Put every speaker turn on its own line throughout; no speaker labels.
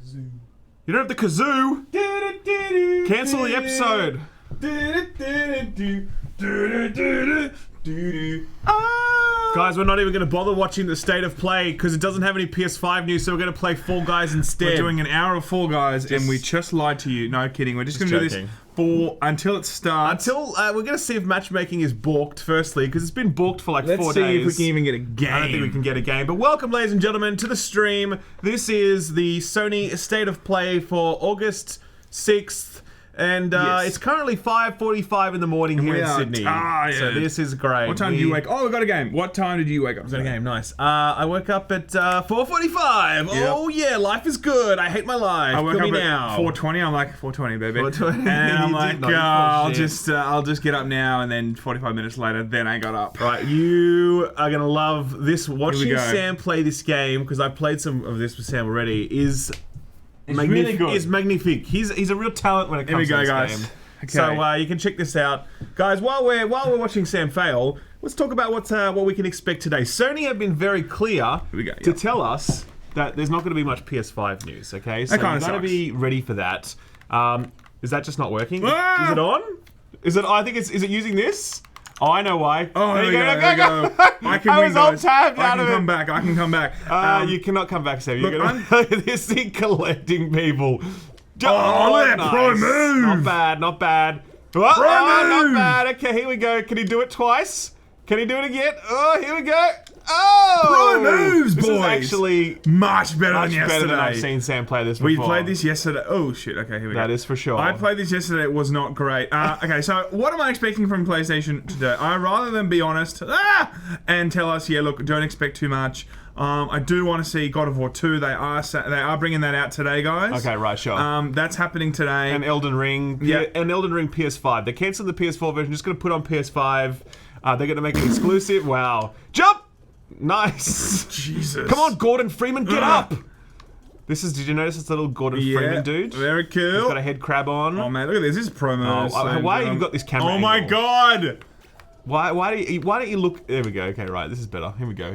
kazoo.
You don't have the kazoo. Cancel the episode. Guys, we're not even going to bother watching the state of play because it doesn't have any PS5 news, so we're going to play Fall Guys instead.
We're doing an hour of Fall Guys, and we just lied to you. No kidding. We're just going to do this until it starts.
Until we're going to see if matchmaking is balked, firstly, because it's been balked for like 4 days.
Let's see if we can even get a game.
I don't think we can get a game. But welcome, ladies and gentlemen, to the stream. This is the Sony State of Play for August 6th. And it's currently 5:45 in the morning here in Sydney.
Tired.
So this is great.
What time did you wake up? Oh, we got a game. What time did you wake up?
We got a game, nice. I woke up at 4:45. Yep. Oh yeah, life is good. I hate my life.
I woke up
now.
at 4:20. I'm like 4:20, baby.
4:20.
And I'm like, I'll just get up now. And then 45 minutes later, then I got up.
Right, you are gonna love this. Watching
go.
Sam play this game, because I've played some of this with Sam already, is
really good.
Is magnifique. He's a real talent when it comes to this game.
Okay.
So you can check this out, guys. While we're watching Sam fail, let's talk about what we can expect today. Sony have been very clear to tell us that there's not going to be much PS5 news. Okay, so you've got to be ready for that. Is that just not working?
Ah!
Is it on? Is it? I think it's. Is it using this? Oh, I know why.
Oh, there you go. I can win, guys. I can come back. I can come back.
You cannot come back, Sam. You're gonna this thing collecting people.
Oh, nice. Pro move.
Not bad. Not bad. Oh, not bad. Okay, here we go. Can he do it twice? Can he do it again? Oh, here we go. Oh!
Pro moves, boys!
This is actually
much better than yesterday.
Much better than I've seen Sam play this before.
We played this yesterday. Oh, shit. Okay, here we go.
That is for sure.
I played this yesterday. It was not great. Okay, so what am I expecting from PlayStation today? Rather than be honest and tell us, yeah, look, don't expect too much. I do want to see God of War 2. They are bringing that out today, guys.
Okay, right, sure.
That's happening today.
And Elden Ring.
Yeah.
And Elden Ring PS5. They cancelled the PS4 version. Just going to put on PS5. They're going to make it exclusive. Wow. Jump! Nice.
Jesus.
Come on, Gordon Freeman, get up! Did you notice this little Gordon Freeman dude?
Very cool.
He's got a head crab on.
Oh man, look at this. This is promo.
Why have you got this camera
Oh my
angle?
god!
Why don't you look? There we go. Okay, right. This is better. Here we go.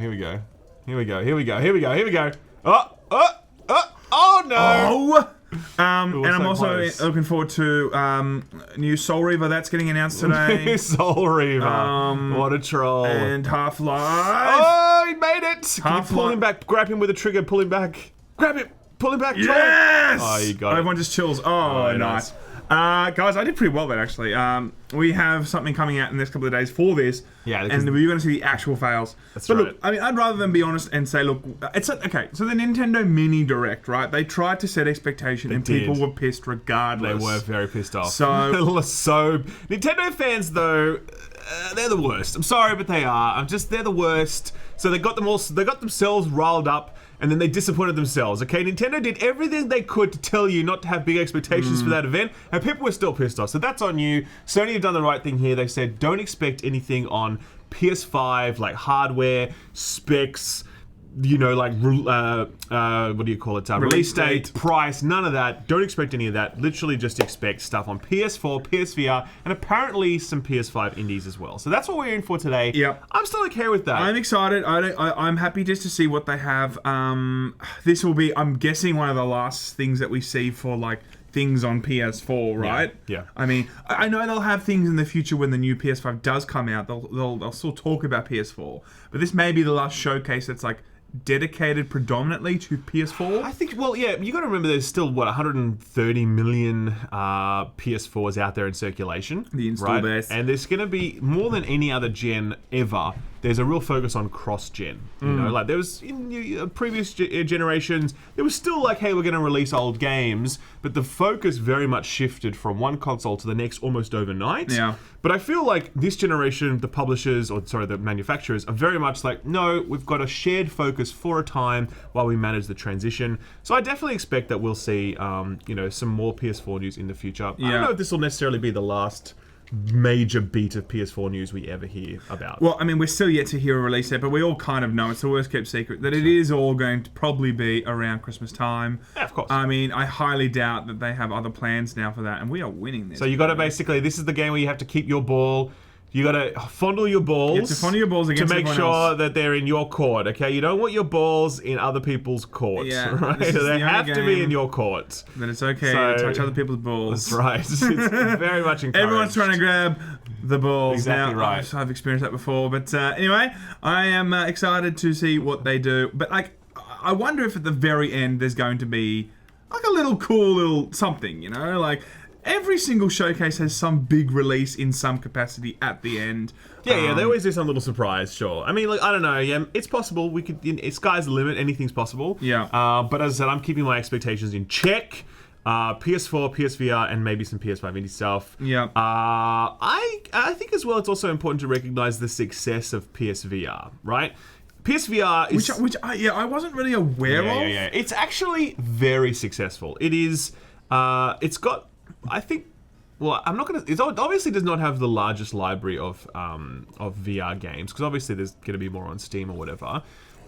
Oh no!
Oh! And I'm
so
also
close.
looking forward to new Soul Reaver that's getting announced today.
Soul Reaver. What a troll.
And Half-Life.
Oh, he made it! Can you
Half-Life.
pull him back? Grab him with a trigger. Pull him back. Grab him. Pull him back.
Yes!
Oh, you got it.
Everyone just chills. Oh, nice. Guys, I did pretty well then, actually. We have something coming out in the next couple of days for this.
Yeah,
and we're going to see the actual fails.
That's
but
right.
Look, I mean, I'd rather than be honest and say, look, okay, so the Nintendo Mini Direct, right? They tried to set expectation and people were pissed regardless.
They were very pissed off.
So
Nintendo fans, though, they're the worst. I'm sorry, but they are. They're the worst. So they got themselves riled up, and then they disappointed themselves. Okay, Nintendo did everything they could to tell you not to have big expectations for that event, and people were still pissed off. So that's on you. Sony have done the right thing here. They said don't expect anything on PS5, like hardware, specs, you know, like what do you call it? Release date, price, none of that. Don't expect any of that. Literally just expect stuff on PS4, PSVR, and apparently some PS5 indies as well. So that's what we're in for today.
Yep.
I'm still okay with that.
I'm excited. I'm happy just to see what they have. This will be, I'm guessing, one of the last things that we see for like things on PS4, right?
Yeah.
I mean, I know they'll have things in the future when the new PS5 does come out. They'll still talk about PS4, but this may be the last showcase that's like dedicated predominantly to PS4.
I think, well, yeah, you got to remember there's still, 130 million PS4s out there in circulation.
The install base.
And there's going to be, more than any other gen ever, there's a real focus on cross-gen. You know, like there was in previous generations, there was still like, hey, we're going to release old games, but the focus very much shifted from one console to the next almost overnight.
Yeah.
But I feel like this generation, the publishers, the manufacturers, are very much like, no, we've got a shared focus for a time while we manage the transition. So I definitely expect that we'll see, some more PS4 news in the future. I don't know if this will necessarily be the last major beat of PS4 news we ever hear about.
Well, I mean, we're still yet to hear a release date, but we all kind of know, it's the worst kept secret, that it is all going to probably be around Christmas time.
Yeah, of course.
I mean, I highly doubt that they have other plans now for that, and we are winning this.
So you got to basically, this is the game where you have to keep your ball, You gotta fondle your balls.
You have to fondle your balls against
to make
everyone
sure
else.
that they're in your court. Okay, you don't want your balls in other people's courts.
Yeah,
right?
this is
They
the only
have to be
game
in your court.
Then it's okay
So-
to touch other people's balls.
That's right. It's very much encouraged.
Everyone's trying to grab the balls.
Exactly
now,
right.
I've experienced that before. But anyway, I am excited to see what they do. But like, I wonder if at the very end there's going to be like a little cool little something, you know? Like, every single showcase has some big release in some capacity at the end.
Yeah, they always do some little surprise, sure. I mean, like, I don't know, yeah, it's possible. Sky's the limit, anything's possible.
Yeah.
But as I said, I'm keeping my expectations in check. PS4, PSVR, and maybe some PS5 indie stuff.
Yeah.
I think as well, it's also important to recognize the success of PSVR, right? PSVR is...
Which I wasn't really aware of.
Yeah. It's actually very successful. It is... it's got... I think... Well, I'm not gonna. It obviously does not have the largest library of VR games because obviously there's gonna be more on Steam or whatever.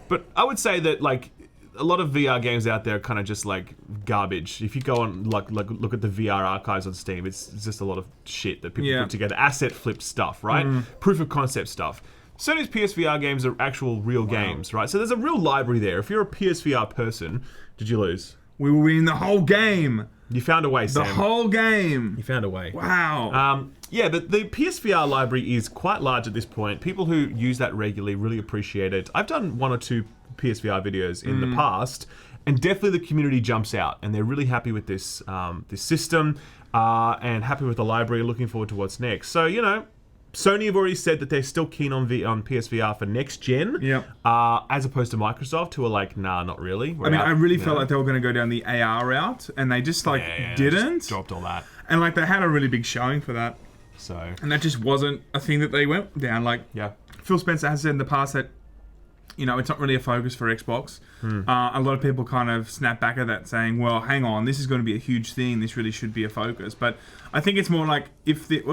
But I would say that like a lot of VR games out there are kind of just like garbage. If you go on like look at the VR archives on Steam, it's just a lot of shit that people put together, asset flip stuff, right? Proof of concept stuff. Sony's PSVR games are actual real games, right? So there's a real library there. If you're a PSVR person, did you lose?
We will win the whole game.
You found a way, Sam.
The whole game.
You found a way.
Wow.
Yeah, but the PSVR library is quite large at this point. People who use that regularly really appreciate it. I've done 1 or 2 PSVR videos in the past, and definitely the community jumps out, and they're really happy with this this system, and happy with the library, looking forward to what's next. So, you know, Sony have already said that they're still keen on PSVR for next gen, as opposed to Microsoft, who are like, nah, not really.
I really felt like they were going to go down the AR route, and they just didn't.
Just dropped all that.
And like they had a really big showing for that,
So
and that just wasn't a thing that they went down. Like Phil Spencer has said in the past that, you know, it's not really a focus for Xbox. A lot of people kind of snap back at that, saying, "Well, hang on, this is going to be a huge thing. This really should be a focus." But I think it's more like if the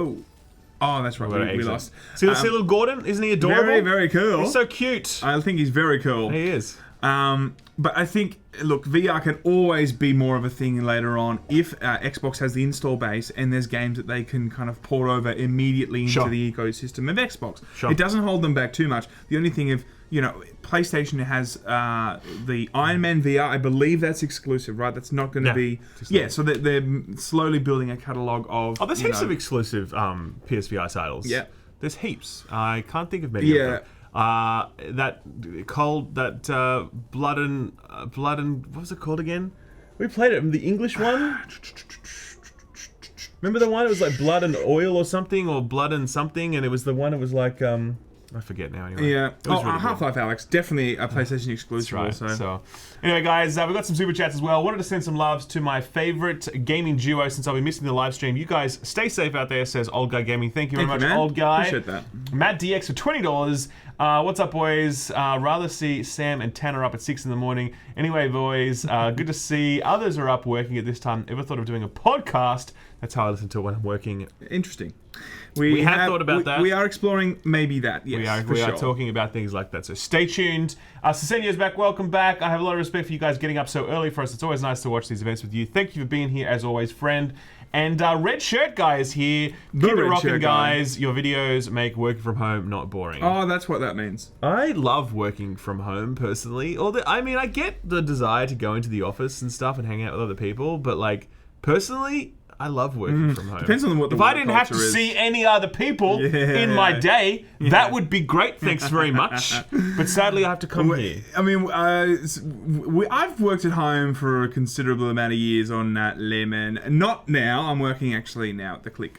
Oh, that's right. We lost.
See little Gordon? Isn't he adorable?
Very, very cool.
He's so cute.
I think he's very cool.
He is.
But I think, look, VR can always be more of a thing later on if Xbox has the install base and there's games that they can kind of pour over immediately into the ecosystem of Xbox. It doesn't hold them back too much. The only thing if, you know, PlayStation has the Iron Man VR. I believe that's exclusive, right? That's not going to be... Yeah, so they're slowly building a catalogue of...
Oh, there's heaps of exclusive PSVR titles.
Yeah.
There's heaps. I can't think of many of them. Blood and what was it called again? We played it. The English one. Remember the one? It was like Blood and Oil or something, or Blood and something, and it was the one. It was like I forget now. Anyway.
Yeah.
Really
Half-Life Alyx, definitely a PlayStation exclusive.
That's right.
Also.
So, anyway, guys, we've got some super chats as well. Wanted to send some loves to my favorite gaming duo since I'll be missing the live stream. You guys stay safe out there, says Old Guy Gaming. Thank you very much,
man.
Old Guy.
Appreciate that.
Matt DX for $20. What's up, boys? Rather see Sam and Tanner up at 6 in the morning. Anyway, boys, good to see others are up working at this time. Ever thought of doing a podcast? That's how I listen to it when I'm working.
Interesting.
We have thought about that.
We are exploring maybe that. Yes,
we are talking about things like that. So stay tuned. Cesenio's back. Welcome back. I have a lot of respect for you guys getting up so early for us. It's always nice to watch these events with you. Thank you for being here as always, friend. And Red Shirt Guy is here. Keep it rocking, guys. Your videos make working from home not boring.
Oh, that's what that means.
I love working from home personally. I get the desire to go into the office and stuff and hang out with other people, but like personally, I love working from home.
Depends on what the
If I didn't have to see any other people in my day, that would be great. Thanks very much. But sadly, I have to come here.
I mean, I've worked at home for a considerable amount of years on Laymen. Not now. I'm working actually now at the Click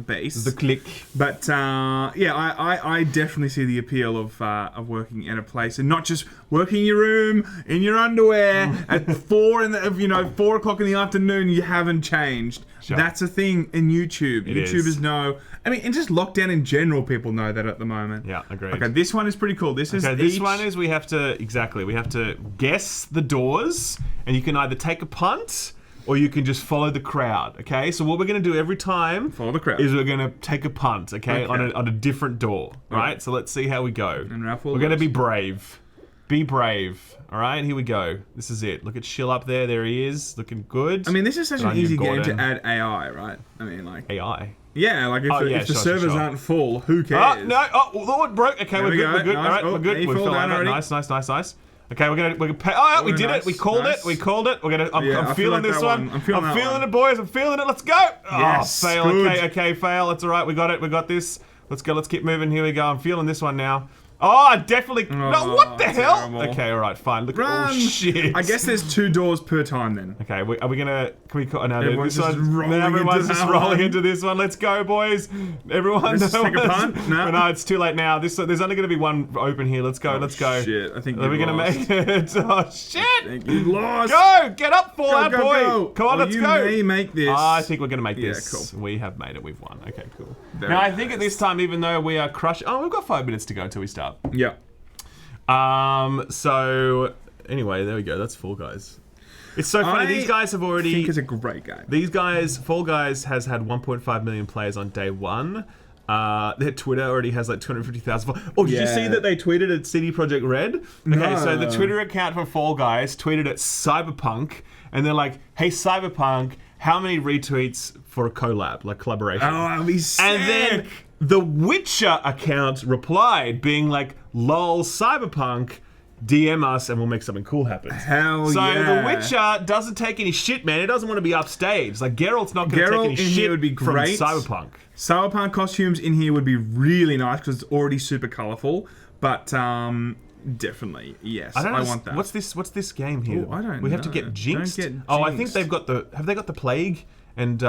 base.
The Click.
But I definitely see the appeal of working in a place and not just working in your room in your underwear at 4 o'clock in the afternoon. You haven't changed. Sure. That's a thing in YouTube. YouTubers know. I mean, and just lockdown in general, people know that at the moment.
Yeah, agreed.
Okay, this one is pretty cool. This
one is we have to guess the doors, and you can either take a punt or you can just follow the crowd, okay? So what we're going to do every time
follow the crowd.
Is we're going to take a punt, okay? On a different door, right? So let's see how we go.
And
we're going to be brave. Be brave. All right, here we go. This is it. Look at Shill up there. There he is, looking good.
I mean, this is such an easy game to add AI, right? I mean, like...
AI?
Yeah, like if, if the
sure,
servers
sure.
aren't full, who cares?
Oh, no. Oh, it broke. Okay, we're
we
good.
go.
We're good.
Nice.
All right,
Oh,
we're good.
he
We
fell
fell
down
out.
already.
Nice. Okay, we're gonna pay. Oh, we did
nice,
it. We called
nice.
it. We called it. We're gonna.
Yeah, I
I'm
feel
feeling
like
this
that
one.
one. I'm feeling that one.
it, boys. I'm feeling it. Let's go.
Yes,
Oh, fail.
good.
Okay, fail. That's all right. We got it. We got this. Let's go. Let's keep moving. Here we go. I'm feeling this one now. Oh, definitely. No, what the hell?
terrible.
Okay, all right, fine. Look.
Run!
Oh shit.
I guess there's 2 doors per time then.
Okay, are we gonna? Can we? No,
Everyone's
this
just
one-
rolling
everyone's
into
just
that
rolling
one.
into this one. Let's go, boys! Everyone,
Let's take a punt? No.
No, it's too late now. There's only gonna be one open here. Let's go. Let's go.
Shit, I think
Are we
you've
gonna
lost.
make it? Oh shit!
You've lost.
Go! Get up, Fallout
Go, go,
boy!
go.
Come on, let's
you
go!
may make this.
I think we're gonna make
Yeah,
this.
cool.
We have made it. We've won. Okay, cool.
Very
Now I think at
nice.
this time, even though we are crushed, we've got 5 minutes to go until we start.
Yeah.
So anyway, there we go. That's Fall Guys. It's so funny. These guys have
I
already.
think it's a great game.
These guys, Fall Guys has had 1.5 million players on day 1. Their Twitter already has like 250,000. Oh, did you see
Yeah.
that they tweeted at CD Projekt Red? Okay, so the
No.
Twitter account for Fall Guys tweeted at Cyberpunk, and they're like, "Hey Cyberpunk, how many retweets for a collab, like collaboration?"
Oh, I'll be sick.
And then the Witcher account replied, being like, "Lol, Cyberpunk, DM us and we'll make something cool happen."
Hell
So
yeah.
the Witcher doesn't take any shit, man. He doesn't want to be upstaged. Like Geralt's not going to
Geralt
take any
in
shit
here would be
from
great.
Cyberpunk.
Cyberpunk costumes in here would be really nice because it's already super colorful. But definitely, yes,
I don't know.
want that.
What's this game here?
Oh, I don't
We have to
know.
get jinxed.
Don't get
Oh, I think
jinxed.
they've got the. Have they got the plague? And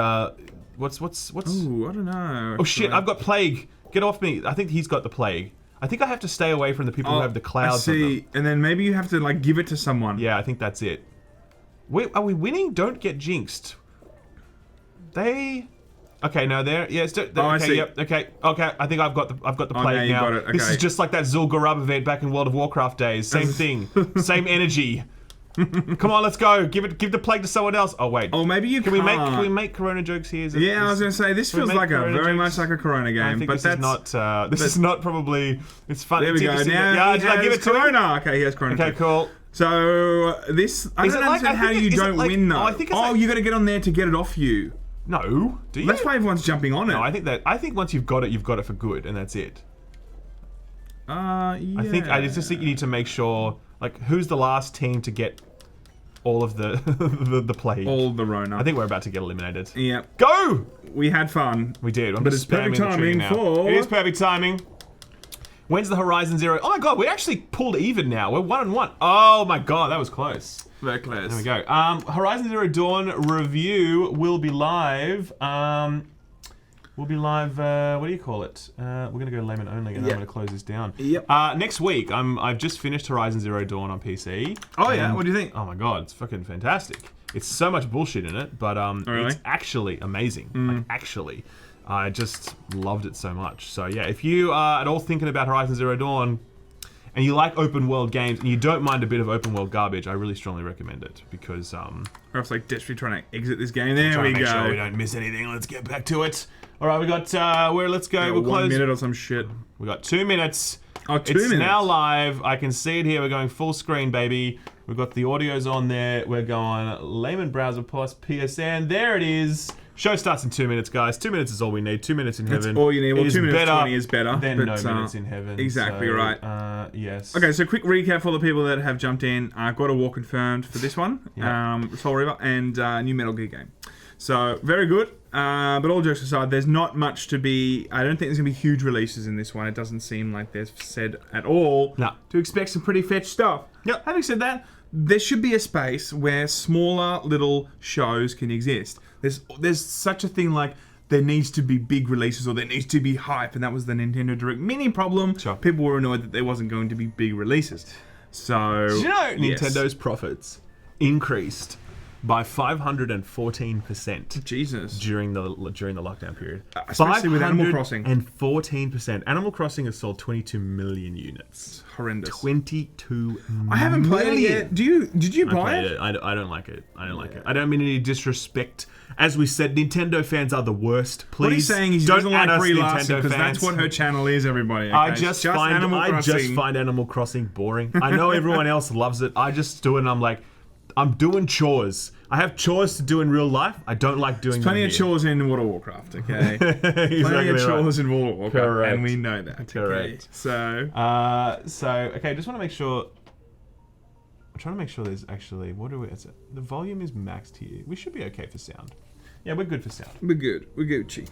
what's?
Ooh, I don't know.
Oh shit! I've got plague. Get off me! I think he's got the plague. I think I have to stay away from the people who have the clouds
I
on
see.
them.
And then maybe you have to like give it to someone.
Yeah, I think that's it. Wait, are we winning? Don't get jinxed. They. Okay, no, they're yes. Okay,
I see.
Yep. Okay. I think I've got the
now
plague
you
now.
got it,
This
okay.
is just like that Zul'Gurub event back in World of Warcraft days. Same thing. Same energy. Come on, let's go. Give the plague to someone else. Oh wait.
Oh, maybe you
Can
can't.
we make Corona jokes here?
Yeah, I was gonna say this
Can we
feels
make
like a
Corona
very
jokes?
much like a Corona game,
I think
but
this
that's
is not. This is not probably. It's fun.
There
it's
we go.
interesting
Now
that-
he
did I give
has
it to him?
Corona. Okay, he has Corona.
Okay,
too.
cool.
So this, I
Is
don't
it like-
understand
I
how
think
you
is it
don't
like-
win though.
oh, I think it's
oh,
like-
you got to get on there to get it off you.
No, do you?
That's why everyone's jumping on it.
No, I think once you've got it for good, and that's it.
Yeah.
I just think you need to make sure, like, who's the last team to get all of the the plague?
all the Rona.
I think we're about to get eliminated.
Yep.
Go!
We had fun.
We did. I'm
But
just
it's perfect
spamming the trigger
timing
now.
for-
It is perfect timing. When's the Horizon Zero? Oh my god, we actually pulled even now. We're 1-1. Oh my god, that was close.
Very close.
There we go. Horizon Zero Dawn review will be live. We'll be live. What do you call it? We're gonna go layman only, and
Yep.
I'm gonna close this down.
Yep.
Next week, I've just finished Horizon Zero Dawn on PC.
Oh yeah.
and-
What do you think?
Oh my god, it's fucking fantastic. It's so much bullshit in it, but
really?
it's actually amazing. Like, actually, I just loved it so much. So yeah, if you are at all thinking about Horizon Zero Dawn, and you like open world games, and you don't mind a bit of open world garbage, I really strongly recommend it because
Perhaps like desperately trying to exit this game. There
trying
we
to make
go.
sure we don't miss anything. Let's get back to it. All right, we got let's go.
Yeah,
We'll
1
close.
minute or some shit.
We got 2 minutes.
Oh, 2
It's
minutes.
now live. I can see it here. We're going full screen, baby. We've got the audios on there. We're going Layman browser plus PSN. There it is. Show starts in 2 minutes, guys. 2 minutes is all we need. 2 minutes in heaven.
That's all you need. Well,
It is
2 minutes
better
20 is better.
than
but,
no minutes in heaven.
Exactly
So,
right.
Yes.
Okay, so quick recap for the people that have jumped in. God of War confirmed for this one,
Yeah.
Soul River, and new Metal Gear game. So very good. But all jokes aside, there's not much to be. I don't think there's gonna be huge releases in this one. It doesn't seem like they've said at all
No.
to expect some pretty fetch stuff.
Yep.
Having said that, there should be a space where smaller little shows can exist. There's such a thing like there needs to be big releases or there needs to be hype, and that was the Nintendo Direct Mini problem.
Sure.
People were annoyed that there wasn't going to be big releases. So
Did you know
yes.
Nintendo's profits increased by 514%
Jesus.
during the lockdown period?
Especially with Animal Crossing.
And 14%. Animal Crossing has sold 22 million units.
Horrendous.
22
I haven't played it
million.
yet. Did you
I
buy
played
it?
it. I don't like it. I don't like it. I don't mean any disrespect. As we said, Nintendo fans are the worst. Please
What he's saying is he
don't
doesn't
add
like
us
Brie Larson
Nintendo
because
fans.
that's what her channel is, everybody. Okay?
I just find
Animal Crossing.
Animal Crossing boring. I know everyone else loves it. I just do it and I'm like, I'm doing chores. I have chores to do in real life. I don't like doing them
Plenty of
here.
chores in World of Warcraft, okay?
Exactly
Plenty of chores
right.
in World of Warcraft,
Correct.
and we know that.
Correct.
Okay?
So okay, just want to make sure. I'm trying to make sure there's actually is it? The volume is maxed here. We should be okay for sound. Yeah, we're good for sound.
We're good. We're Gucci.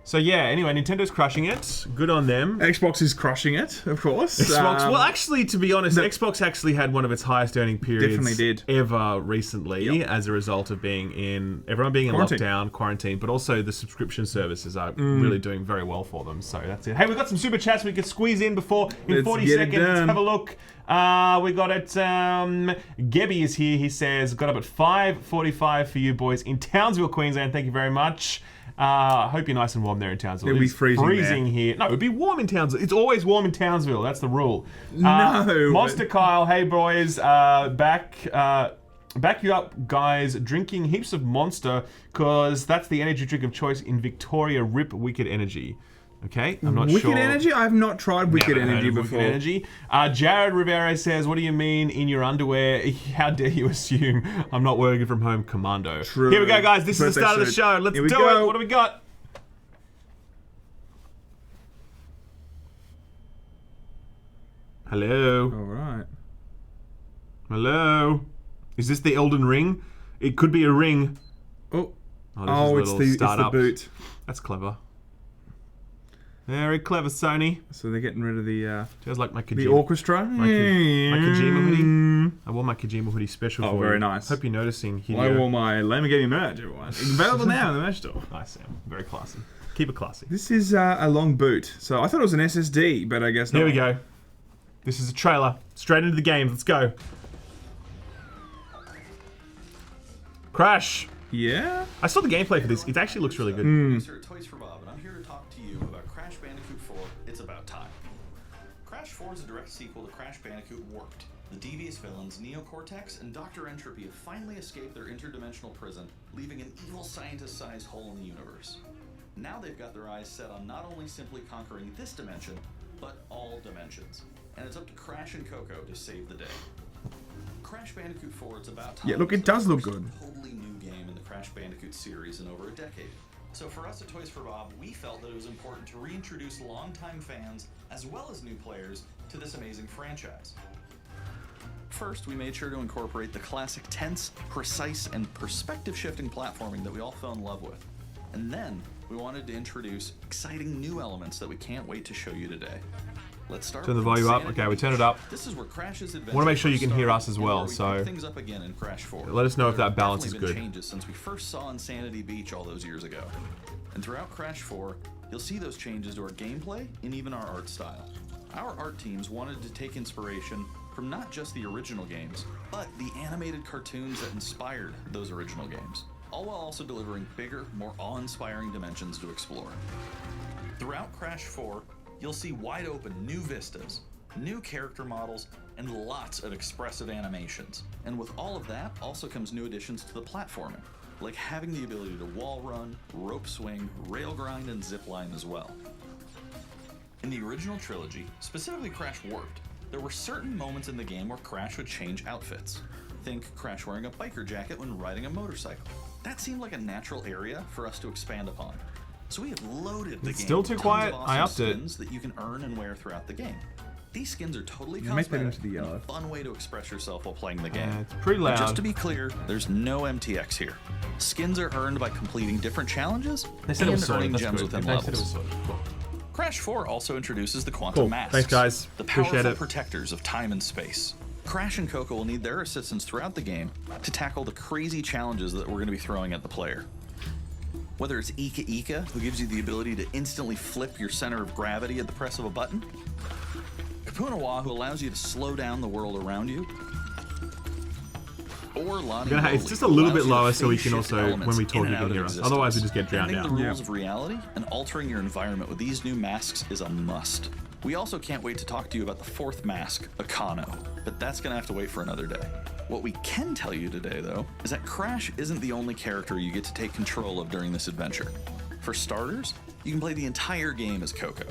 So yeah, anyway, Nintendo's crushing it. Good on them.
Xbox is crushing it, of course.
Xbox. Well, actually, to be honest, Xbox actually had one of its highest earning periods
Definitely did.
ever recently, as a result of everyone being in lockdown, quarantine, but also the subscription services are really doing very well for them. So that's it. Hey, we've got some super chats we could squeeze in before in
Let's
40
get it
seconds. Let's
done.
have a look. We got it. Gebby is here. He says, got up at 5:45 for you boys in Townsville, Queensland. Thank you very much. I hope you're nice and warm there in Townsville.
It'll be
It's
freezing there.
here. No, it'd be warm in Townsville. It's always warm in Townsville. That's the rule.
No.
Monster Kyle, hey boys, back you up, guys. Drinking heaps of Monster, cause that's the energy drink of choice in Victoria. Rip Wicked Energy. Okay, I'm not sure.
Wicked Energy? I have not tried Wicked
Never heard
Energy
of
before.
Wicked Energy. Jared Rivera says, what do you mean in your underwear? How dare you assume I'm not working from home, Commando?
True.
Here we go, guys. This is the
Birthday
start of the
suit.
show. Let's
Here we
do
go.
it. What do we got? Hello.
All right.
Hello. Is this the Elden Ring? It could be a ring.
Oh,
this is
it's the
startup.
boot.
That's clever. Very clever, Sony.
So they're getting rid of the
Feels like my Kojima.
the orchestra.
My Kojima hoodie. I wore my Kojima hoodie special for you.
very nice.
Hope you're noticing. Hideo.
I wore my Laymen Gaming merch, everyone. Available now in the merch store.
Nice, Sam. Very classy. Keep it classy.
This is a long boot. So I thought it was an SSD, but I guess not.
Here we go. This is a trailer. Straight into the game. Let's go. Crash.
Yeah?
I saw the gameplay for this. It actually looks really good.
Producer at Toys for Bob, and I'm here to talk to you about Crash Bandicoot 4, It's About Time. Crash 4 is a direct sequel to Crash Bandicoot Warped. The devious villains Neocortex and Dr. Entropy have finally escaped their interdimensional prison, leaving an evil scientist-sized hole in the universe. Now they've got their eyes set on not only simply conquering this dimension, but all dimensions. And it's up to Crash and Coco to save the day. Crash Bandicoot 4, It's About Time.
Yeah, look, it
is the
does look
first
good.
Totally new game in the Crash Bandicoot series in over a decade. So for us at Toys for Bob, we felt that it was important to reintroduce longtime fans, as well as new players, to this amazing franchise. First, we made sure to incorporate the classic tense, precise, and perspective-shifting platforming that we all fell in love with. And then, we wanted to introduce exciting new elements that we can't wait to show you today. Let's start
Turn the
with
volume up.
Insanity
Okay, we turn it
Beach.
up.
This is where Crash's adventure
Want to make sure you
first
can hear
started,
us as
and
well,
where we
so
picked things up again in Crash 4.
let us know if
There
that balance is
have definitely
good.
been changes since we first saw Insanity Beach all those years ago. And throughout Crash 4, you'll see those changes to our gameplay and even our art style. Our art teams wanted to take inspiration from not just the original games, but the animated cartoons that inspired those original games, all while also delivering bigger, more awe-inspiring dimensions to explore. Throughout Crash 4, you'll see wide open new vistas, new character models, and lots of expressive animations. And with all of that also comes new additions to the platforming, like having the ability to wall run, rope swing, rail grind, and zip line as well. In the original trilogy, specifically Crash Warped, there were certain moments in the game where Crash would change outfits. Think Crash wearing a biker jacket when riding a motorcycle. That seemed like a natural area for us to expand upon. So we have loaded the
It's
game
still
with
too
tons
quiet.
of
I
awesome
upped it.
skins that you can earn and wear throughout the game. These skins are totally
Yeah, make that
cosmetic
into the
and
yellow.
a fun way to express yourself while playing the game.
It's pretty
But
loud.
just to be clear, there's no MTX here. Skins are earned by completing different challenges
They said it
and
was sorted.
earning
That's
gems
good.
within
They said it
levels.
was sorted. Cool.
Crash 4 also introduces the Quantum
Cool.
Masks.
Thanks, guys.
The
Appreciate
powerful
it.
protectors of time and space. Crash and Coco will need their assistance throughout the game to tackle the crazy challenges that we're going to be throwing at the player. Whether it's Ika Ika, who gives you the ability to instantly flip your center of gravity at the press of a button, Kapunawa, who allows you to slow down the world around you, or Lonnie
It's
Lowly,
just a
who
little
allows
bit
you to
lower so we
phase
can
shift
also,
elements
when we
in
talk, you
and out
can
of
hear us.
existence.
Otherwise, we just get drowned
Bending
out.
the rules of reality and altering your environment with these new masks is a must. We also can't wait to talk to you about the fourth mask, Akano, but that's gonna have to wait for another day. What we can tell you today, though, is that Crash isn't the only character you get to take control of during this adventure. For starters, you can play the entire game as Coco.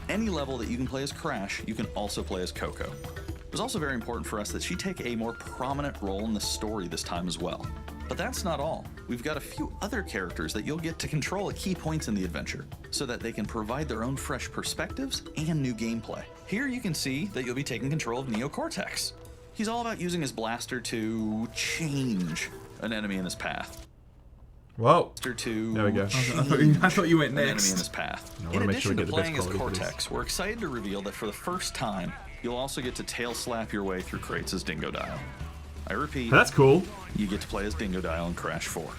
Any level that you can play as Crash, you can also play as Coco. It was also very important for us that she take a more prominent role in the story this time as well. But that's not all. We've got a few other characters that you'll get to control at key points in the adventure, so that they can provide their own fresh perspectives and new gameplay. Here you can see that you'll be taking control of Neo Cortex. He's all about using his blaster to change an enemy in his path.
Whoa.
There
we go.
I thought you went
an enemy in
next.
his path.
I
In
wanna make sure
addition
we
to
get the best
playing as
quality for this.
Cortex, we're excited to reveal that for the first time, you'll also get to tail slap your way through crates as Dingo Dial. I repeat,
That's cool.
you get to play as Dingo Dial in Crash 4.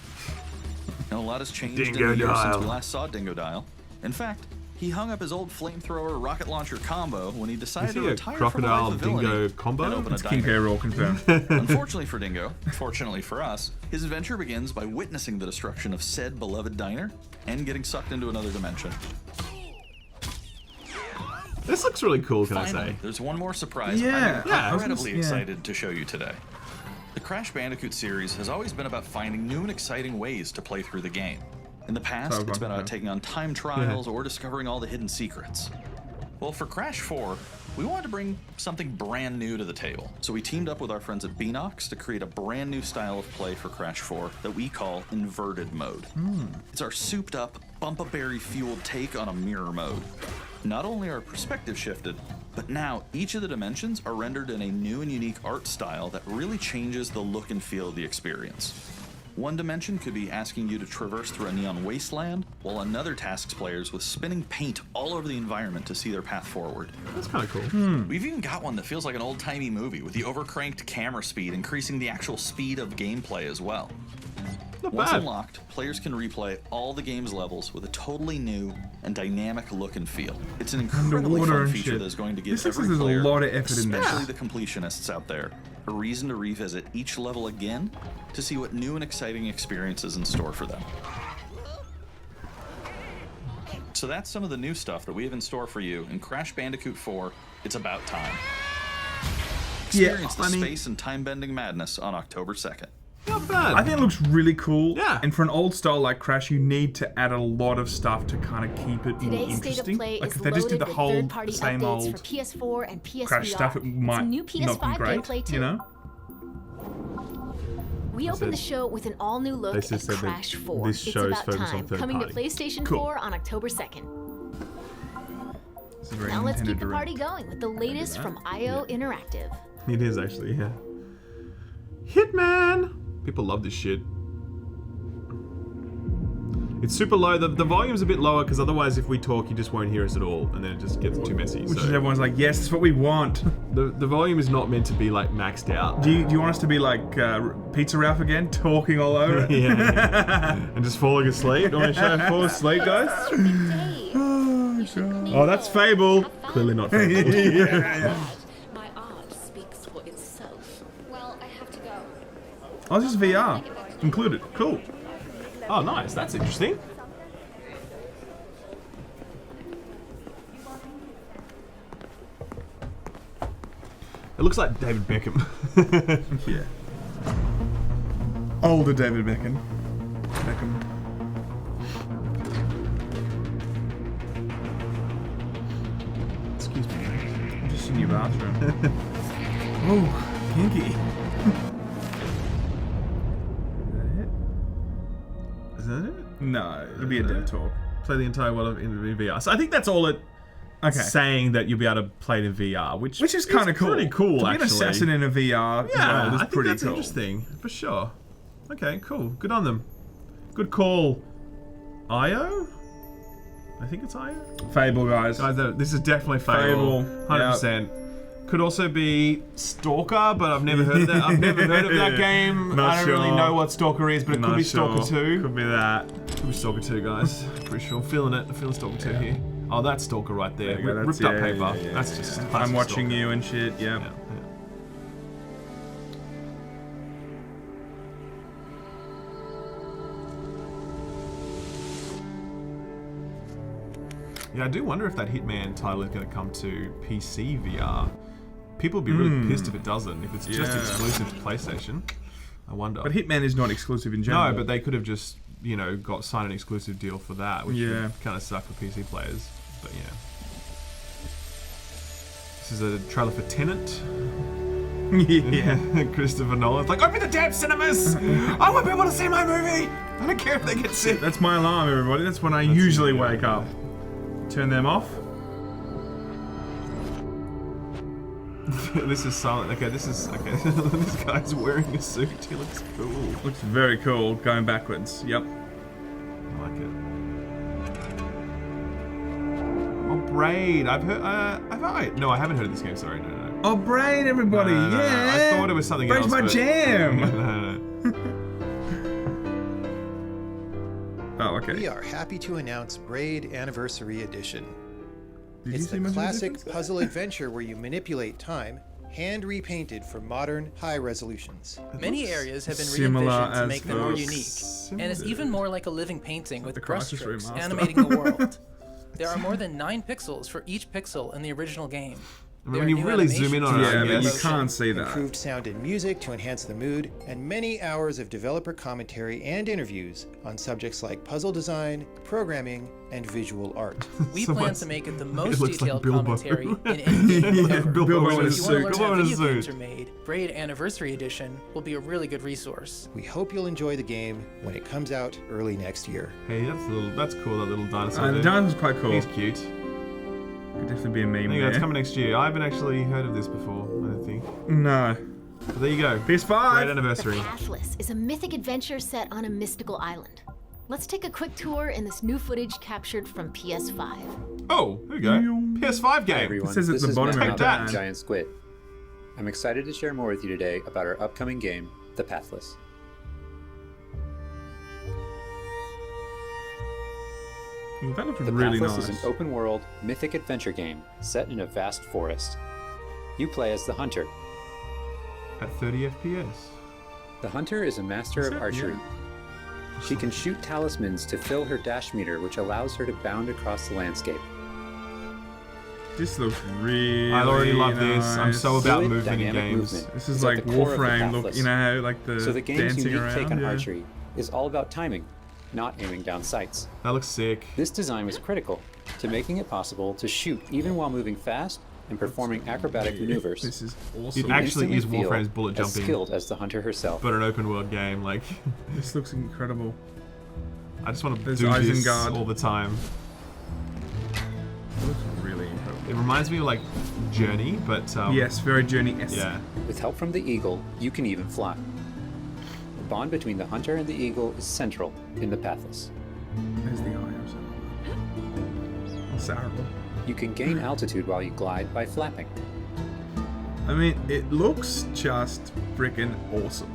Now, a lot has changed in
Dingo
the years since
Dial.
we last saw Dingo Dial. In fact, he hung up his old flamethrower rocket launcher combo when he decided
Is
to
he a
retire
crocodile
from a life of villainy
dingo combo?
and open a
It's King
diner.
K. Rool confirmed.
Unfortunately for Dingo, fortunately for us, his adventure begins by witnessing the destruction of said beloved diner and getting sucked into another dimension.
This looks really cool, can I
Finally,
say?
there's one more surprise
Yeah.
I'm
Yeah, I was
incredibly
gonna- yeah.
excited to show you today. The Crash Bandicoot series has always been about finding new and exciting ways to play through the game. In the past,
Cyberpunk,
it's been
yeah.
about taking on time trials or discovering all the hidden secrets. Well, for Crash 4, we wanted to bring something brand new to the table. So we teamed up with our friends at Beanox to create a brand new style of play for Crash 4 that we call Inverted Mode. It's our souped up, bumpa-berry fueled take on a mirror mode. Not only are perspectives shifted, but now each of the dimensions are rendered in a new and unique art style that really changes the look and feel of the experience. One dimension could be asking you to traverse through a neon wasteland, while another tasks players with spinning paint all over the environment to see their path forward.
That's kind of cool.
We've even got one that feels like an old-timey movie, with the overcranked camera speed increasing the actual speed of gameplay as well.
Not
Once
bad.
unlocked, players can replay all the game's levels with a totally new and dynamic look and feel. It's an incredibly
Underwater
fun
and
feature
shit.
that is going to give
This looks
every
like there's a
player,
lot of effort in this.
especially the completionists out there, a reason to revisit each level again to see what new and exciting experiences in store for them. So that's some of the new stuff that we have in store for you in Crash Bandicoot 4, It's About Time. Experience the space and time-bending madness on October 2nd.
Not bad.
I think it looks really cool.
Yeah.
And for an old style like Crash, you need to add a lot of stuff to kind of keep it more
Today's state of
interesting.
play
Like
is
if they just did
loaded
the
with
whole
third-party
same
updates
old
for PS4 and PSVR.
Crash stuff, it might
Some new
not
PS5
be great.
gameplay too.
You know?
We opened the show with an all-new look
They
at
said that
Crash 4.
this
It's
show's
About
focused on
Time,
third
coming to
party.
PlayStation
Cool.
4 on October 2nd.
This is very
Now let's
Nintendo
keep the
Direct.
party going with the latest from IO Interactive.
It is actually, yeah. Hitman! People love this shit. It's super low. The volume's a bit lower because otherwise, if we talk, you just won't hear us at all, and then it just gets too messy.
Which
so
is everyone's like, yes, that's what we want.
the volume is not meant to be like maxed out.
Do you want us to be like Pizza Ralph again, talking all over?
Yeah. And just falling asleep. Do you want to fall asleep, guys? Oh, that's Fable. Clearly not Fable.
My art speaks for itself. Well, I have to go.
Oh, this is VR included. Cool.
Oh, nice. That's interesting. It looks like David Beckham.
Yeah. Older David Beckham.
Excuse me.
I'm just in your bathroom. Oh, kinky.
Is that it?
No, it'll be a dev talk.
Play the entire world in VR. So I think that's all it.
Okay.
Saying that you'll be able to play it in VR, which
Which is kind of cool.
Pretty cool,
to be
actually.
an assassin in a VR
Yeah,
world is
I think
pretty
that's
cool.
interesting for sure. Okay, cool. Good on them. Good call. IO? I think it's IO.
Fable, guys.
Guys, this is definitely Fable.
Fable,
100%. Could also be Stalker, but I've never heard of that. I've never heard of that game.
Not
I don't really
sure.
know what Stalker is, but it could
Not
be Stalker
sure.
2.
Could be that.
Could be Stalker 2, guys. Pretty sure. I'm feeling it. I'm feeling Stalker 2 here. Oh, that's Stalker right there.
There you go, that's-
Ripped up
yeah,
paper.
yeah, yeah,
That's
yeah,
just
yeah.
classic
I'm watching
Stalker.
you and shit. Yeah.
Yeah, yeah, I do wonder if that Hitman title is going to come to PC VR. People would be really pissed if it doesn't. If it's just
Yeah.
exclusive to PlayStation, I wonder.
But Hitman is not exclusive in general.
No, but they could have just, got signed an exclusive deal for that, which
Yeah.
would kind of suck for PC players. But yeah. This is a trailer for Tenet.
Yeah.
Christopher Nolan's like, open the damn cinemas! I want people to see my movie! I don't care if they get sick.
That's my alarm, everybody. That's when I usually wake up. Turn them off.
This is silent. Okay, this is okay. This guy's wearing a suit. He looks cool.
Looks very cool. Going backwards. Yep.
I like it. Oh, Braid. I've heard. No, I haven't heard of this game. Sorry. No.
Oh, Braid, everybody.
No.
Yeah.
I thought it was something
Braid's
else.
my
but-
jam.
No.
Oh, okay.
We are happy to announce Braid Anniversary Edition.
Did you
It's
see
the
much of a
classic
difference?
puzzle adventure where you manipulate time, hand repainted for modern high resolutions.
Many areas have been
Similar
re-envisioned to
as
make them more
those.
unique, and it's even more like a living painting with
the Crisis
brushstrokes
remaster.
animating the world. There are more than 9 pixels for each pixel in the original game.
I mean, when you really zoom in on it,
Yeah,
I
but you
guess.
can't see that.
Improved sound and music to enhance the mood, and many hours of developer commentary and interviews on subjects like puzzle design, programming, and visual art.
We
So
plan
much-
to make it the
it
most
looks like
detailed
Bilbo.
commentary in any game
Yeah,
ever.
Bilbo in
So
a
if you want to
suit.
learn
Bilbo
how
in a
video games
suit.
are made, Braid Anniversary Edition will be a really good resource.
We hope you'll enjoy the game when it comes out early next year.
Hey, that's cool. That little dinosaur.
The
dude.
dinosaur's quite cool.
He's cute.
Could definitely be a meme
There you go. It's
there.
coming next year. I haven't actually heard of this before. I don't think.
No.
But there you go.
PS5.
Great
The
anniversary.
Pathless is a mythic adventure set on a mystical island. Let's take a quick tour in this new footage captured from PS5.
Oh, here we go. PS5 game.
Everyone,
It says at
this
the
is
bottom
Matt
of that.
from Giant Squid. I'm excited to share more with you today about our upcoming game, The Pathless.
Ooh, that looks
The
really
Pathless
nice.
is an open-world, mythic adventure game set in a vast forest. You play as the Hunter.
At 30 FPS.
The Hunter is a master of archery. She can shoot talismans to fill her dash meter, which allows her to bound across the landscape.
This looks really
I already love this.
nice.
I'm so about
Fluid,
movement in
dynamic
games.
movement
This is
is at
like
the core of the
Warframe. Look,
Pathless.
you know how like the
So the game's
dancing
unique
around.
take on
yeah.
archery is all about timing, not aiming down sights.
That looks sick.
This design was critical to making it possible to shoot even while moving fast and performing acrobatic maneuvers.
This is
It
awesome.
actually
Instantly
is
feel
Warframe's bullet
as
jumping,
skilled as the Hunter herself.
but an open world game. Like,
This looks incredible.
I just want to
There's
do this
Isengard.
all the time.
It looks really incredible.
It reminds me of like Journey, but
Yes, very Journey-esque.
yeah.
With help from the eagle, you can even fly. The bond between the hunter and the eagle is central in the Pathless.
There's the eye of Sauron.
You can gain altitude while you glide by flapping.
I mean, it looks just freaking awesome.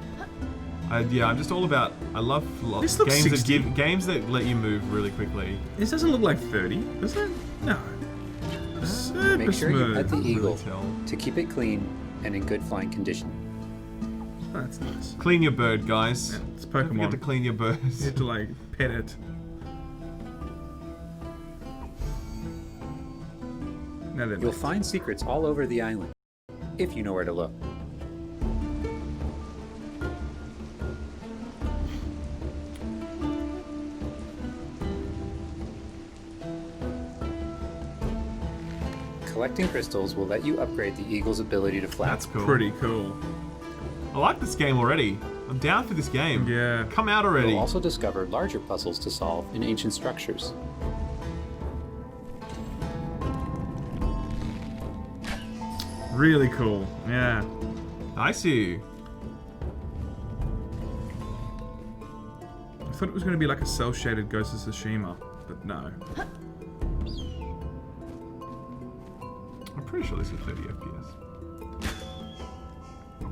Yeah, I'm just all about. I love
This looks
games that
60.
games that let you move really quickly.
This doesn't look like 30, does it? No. Super
Make sure you pet
smooth.
the eagle
tell.
to keep it clean and in good flying condition.
That's nice.
Clean your bird, guys.
Yeah, it's
Don't forget to
Pokemon.
clean your
You
birds.
have to like pet it. No, they're
You'll
not.
find secrets all over the island, if you know where to look. Collecting crystals will let you upgrade the eagle's ability to fly.
That's cool.
Pretty cool.
I like this game already. I'm down for this game.
Yeah.
Come out already.
You'll also discover larger puzzles to solve in ancient structures.
Really cool. Yeah.
I see.
I thought it was going to be like a cel-shaded Ghost of Tsushima, but no.
I'm pretty sure this is 30 FPS.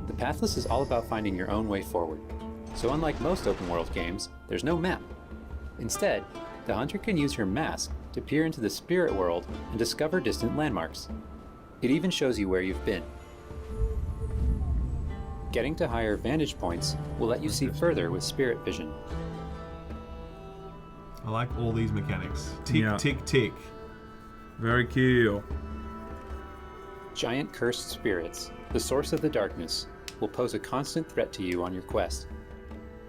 The Pathless is all about finding your own way forward. So unlike most open world games, there's no map. Instead, the hunter can use her mask to peer into the spirit world and discover distant landmarks. It even shows you where you've been. Getting to higher vantage points will let you see further with spirit vision.
I like all these mechanics. Tick,
Yeah.
tick, tick.
Very cool.
Giant cursed spirits, the source of the darkness, will pose a constant threat to you on your quest.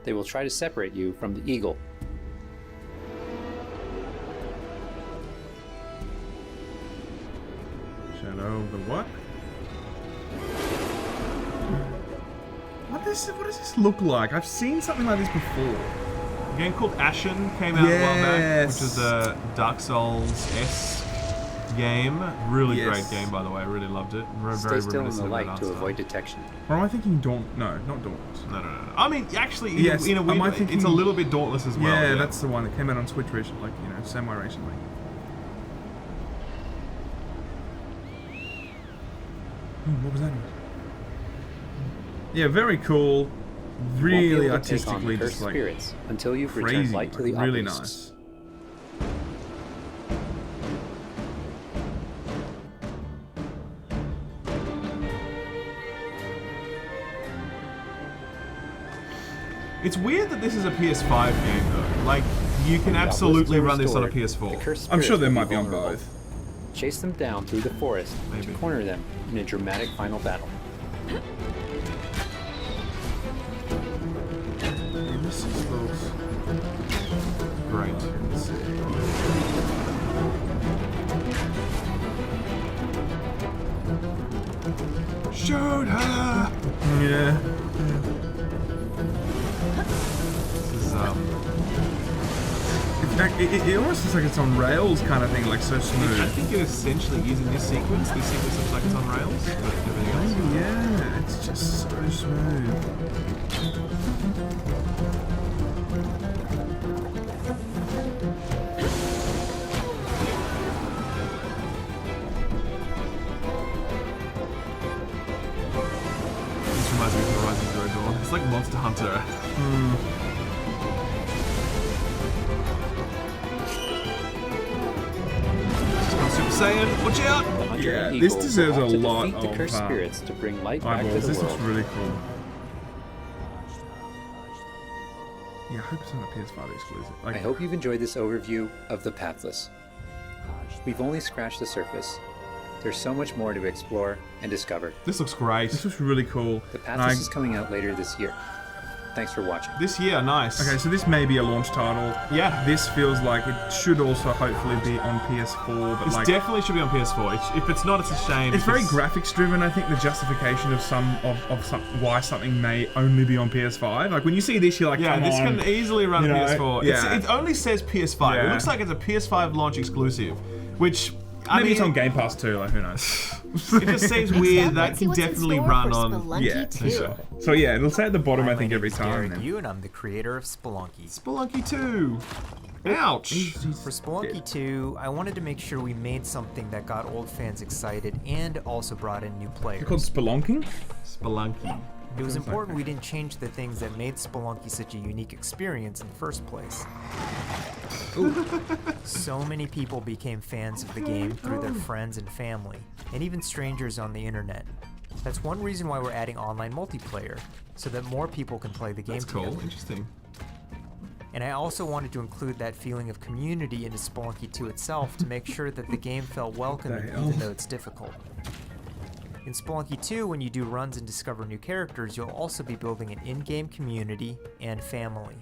They will try to separate you from the eagle.
Shadow of the what? What does this look like? I've seen something like this before.
A game called Ashen came out a while back, which
Yes.
is a Dark Souls-esque game. Really
Yes.
great game, by the way. I really loved it. Very
Stay still in the
reminiscent of
light
that
to
art
avoid
style.
detection.
Or am I thinking Daunt? No, not Daunt.
No. I mean, actually,
Yes,
in a
am I
weird,
thinking-
it's a little bit Dauntless as well.
Yeah, that's the one that came out on Switch recently, like, semi-recently. What was that? Yeah, very cool.
You
Really
won't be able to take on
artistically,
the
just
cursed
like
spirits until you've
crazy.
returned light to the
Really
obelisks.
nice.
It's weird that this is a PS5 game, though. Like, you can
When the
absolutely run
obelisks
this
are
on a
restored, the
PS4.
cursed
I'm sure
spirits
they
will
might be on
vulnerable.
both.
Chase them down through the forest
Maybe.
to corner them in a dramatic final battle.
Yeah, this looks
Great. Shoot her!
Yeah.
This is,
It almost looks like it's on rails kind of thing, like so
I
smooth.
think you're essentially using this sequence. This sequence looks like it's on rails, but everything else.
Yeah, it's just so smooth.
This reminds me of Horizon Zero Dawn. It's like Monster Hunter. Just gone Super Saiyan. Watch out!
The hunter
Yeah,
and
this
eagle
deserves
will
a
have to
lot
defeat the
of,
cursed spirits to bring light back to
Eyeballs.
the
This looks
world.
really cool. Yeah, I hope it's not a PS5 exclusive. Like,
I hope you've enjoyed this overview of The Pathless. We've only scratched the surface. There's so much more to explore and discover.
This looks great.
this looks really cool.
The
And
Pathless is coming out later this year. Thanks for watching.
This year, nice.
Okay, so this may be a launch title.
Yeah.
This feels like it should also hopefully be on PS4, but
This
like
definitely should be on PS4. If it's not, it's a shame.
it's very
because-
graphics driven. I think the justification of why something may only be on PS5. Like when you see this, you're like,
Yeah,
come
this
on.
can easily run
You know,
PS4.
yeah.
It only says PS5. It
Yeah.
looks like it's a PS5 launch exclusive, which I
Maybe
mean,
it's on Game Pass too. Like who knows?
It just seems weird. That
Let's see
can
what's in
definitely
store
run
for
on.
Spelunky
Yeah,
2.
sure. So yeah, it'll say at the bottom,
Hi,
I
my
think,
name
every
is
time.
Garrett
then.
Yu, and I'm the creator of Spelunky.
Spelunky 2. Ouch.
For Spelunky 2, I wanted to make sure we made something that got old fans excited and also brought in new players.
It's called Spelunking.
Spelunky.
It was important we didn't change the things that made Spelunky such a unique experience in the first place. So many people became fans of the game through their friends and family, and even strangers on the internet. That's one reason why we're adding online multiplayer, so that more people can play the game
That's cool.
together.
Interesting.
And I also wanted to include that feeling of community into Spelunky 2 itself to make sure that the game felt welcoming
The hell?
even though it's difficult. In Spelunky 2, when you do runs and discover new characters, you'll also be building an in-game community and family.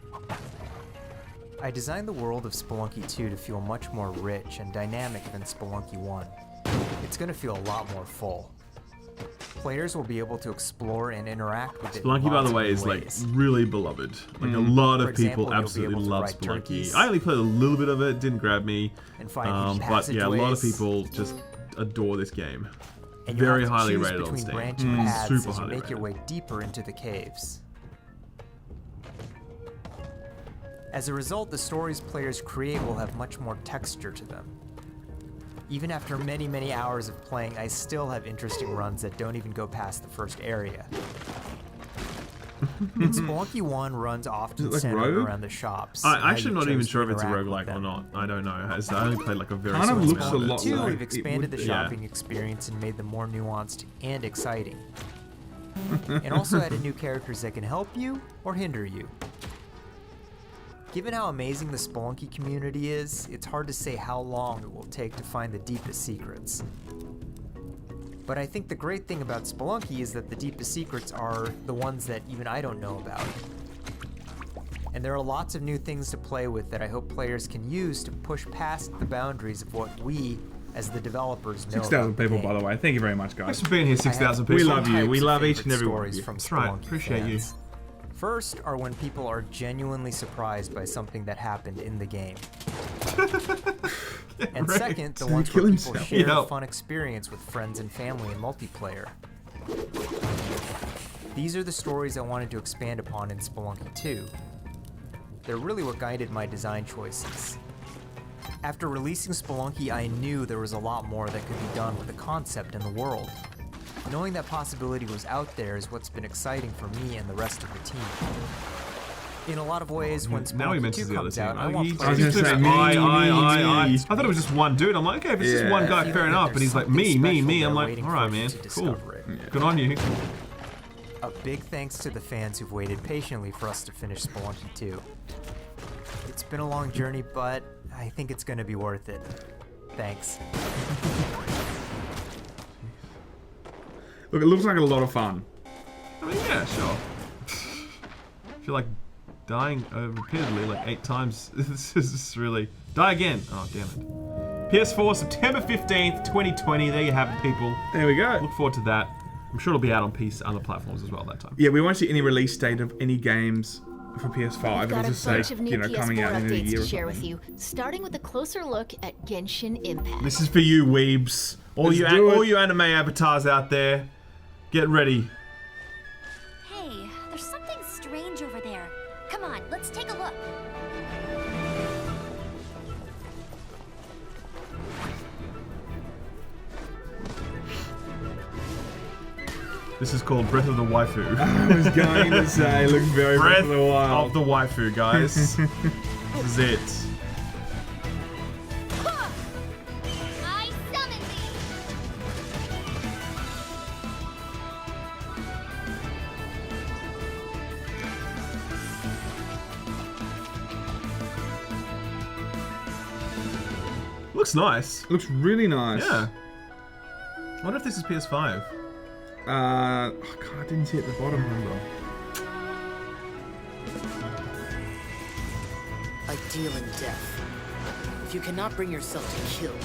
I designed the world of Spelunky 2 to feel much more rich and dynamic than Spelunky 1. It's going to feel a lot more full. Players will be able to explore and interact with it. in
Spelunky, by
lots
the
of
way,
new
is like
ways.
really beloved. Like a lot
For
of people
example, you'll be
absolutely
able to
love
ride
Spelunky.
turkeys.
I only played a little bit of it, didn't grab me.
And find hidden
But yeah, a lot of
passageways.
people just adore this game.
And you'll
Very
have to
highly
choose
rated on
between
Steam.
branching paths
Super
as you
highly
make your
rated.
way deeper into the caves. As a result, the stories players create will have much more texture to them. Even after many, many hours of playing, I still have interesting runs that don't even go past the first area. In Spelunky 1 runs often
Is it like
centered
Rogue?
around the shops. and
I'm
how
actually
you
not even
chose to
sure if it's a
interact with
roguelike or
them.
not. I don't know. I only played like a very
Kind of
small
looks
amount
a
of
lot
it.
Two,
like
we've
it
expanded
would
the
be.
shopping experience and made them more nuanced and exciting. And also added new characters that can help you or hinder you. Given how amazing the Spelunky community is, it's hard to say how long it will take to find the deepest secrets. But I think the great thing about Spelunky is that the deepest secrets are the ones that even I don't know about. And there are lots of new things to play with that I hope players can use to push past the boundaries of what we, as the developers know.
6,000 people, by the way. Thank you very much, guys.
Thanks for being here, 6,000 people.
We love you. We
Types of
love each
favorite
and every one of
stories
you.
from
That's right.
Spelunky
Appreciate you.
fans. First are when people are genuinely surprised by something that happened in the game. And
right.
second, the
Did he
ones
kill
where people
himself?
share
Yeah.
a fun experience with friends and family in multiplayer. These are the stories I wanted to expand upon in Spelunky 2. They're really what guided my design choices. After releasing Spelunky, I knew there was a lot more that could be done with the concept and the world. Knowing that possibility was out there is what's been exciting for me and the rest of the team. In a lot of ways, when
Now he
Spelunky 2
mentions the other
comes
team.
out, I
Oh,
want
he's
players
was
just
gonna
like,
say,
I
me.
thought it was just one dude. I'm like, okay, if it's just
Yeah.
one guy,
Feeling
fair
that
enough.
there's
But he's like,
something
me.
special
I'm
there
like,
waiting
all
for
right,
me
man.
to
Cool.
discover it.
Good on you.
A big thanks to the fans who've waited patiently for us to finish Spelunky 2. It's been a long journey, but I think it's gonna be worth it. Thanks.
Look, it looks like a lot of fun.
I mean, yeah, sure. I feel like dying repeatedly, like 8 times. This is really... Die again! Oh, damn it. PS4, September 15th, 2020. There you have it, people.
There we go.
Look forward to that. I'm sure it'll be out on PC, other platforms as well that time.
Yeah, we won't see any release date of any games for PS5.
We've
It'll
got a
just say,
bunch of new
you know, coming out
PS4
in a
updates
year
to
or
share with
something.
you, starting with a closer look at Genshin Impact.
This is for you, weebs. All
Let's
you,
do it.
all you anime avatars out there, get ready.
Hey, there's something strange over there. Come on, let's take a look.
This is called Breath of the Waifu.
I was going to say, it looks very Breath of the Wild.
of the Waifu, guys. This is it.
I summon thee.
Looks nice.
Looks really nice.
Yeah. I wonder if this is PS5.
Oh God, I didn't see it at the bottom, remember?
I deal in death. If you cannot bring yourself to kill,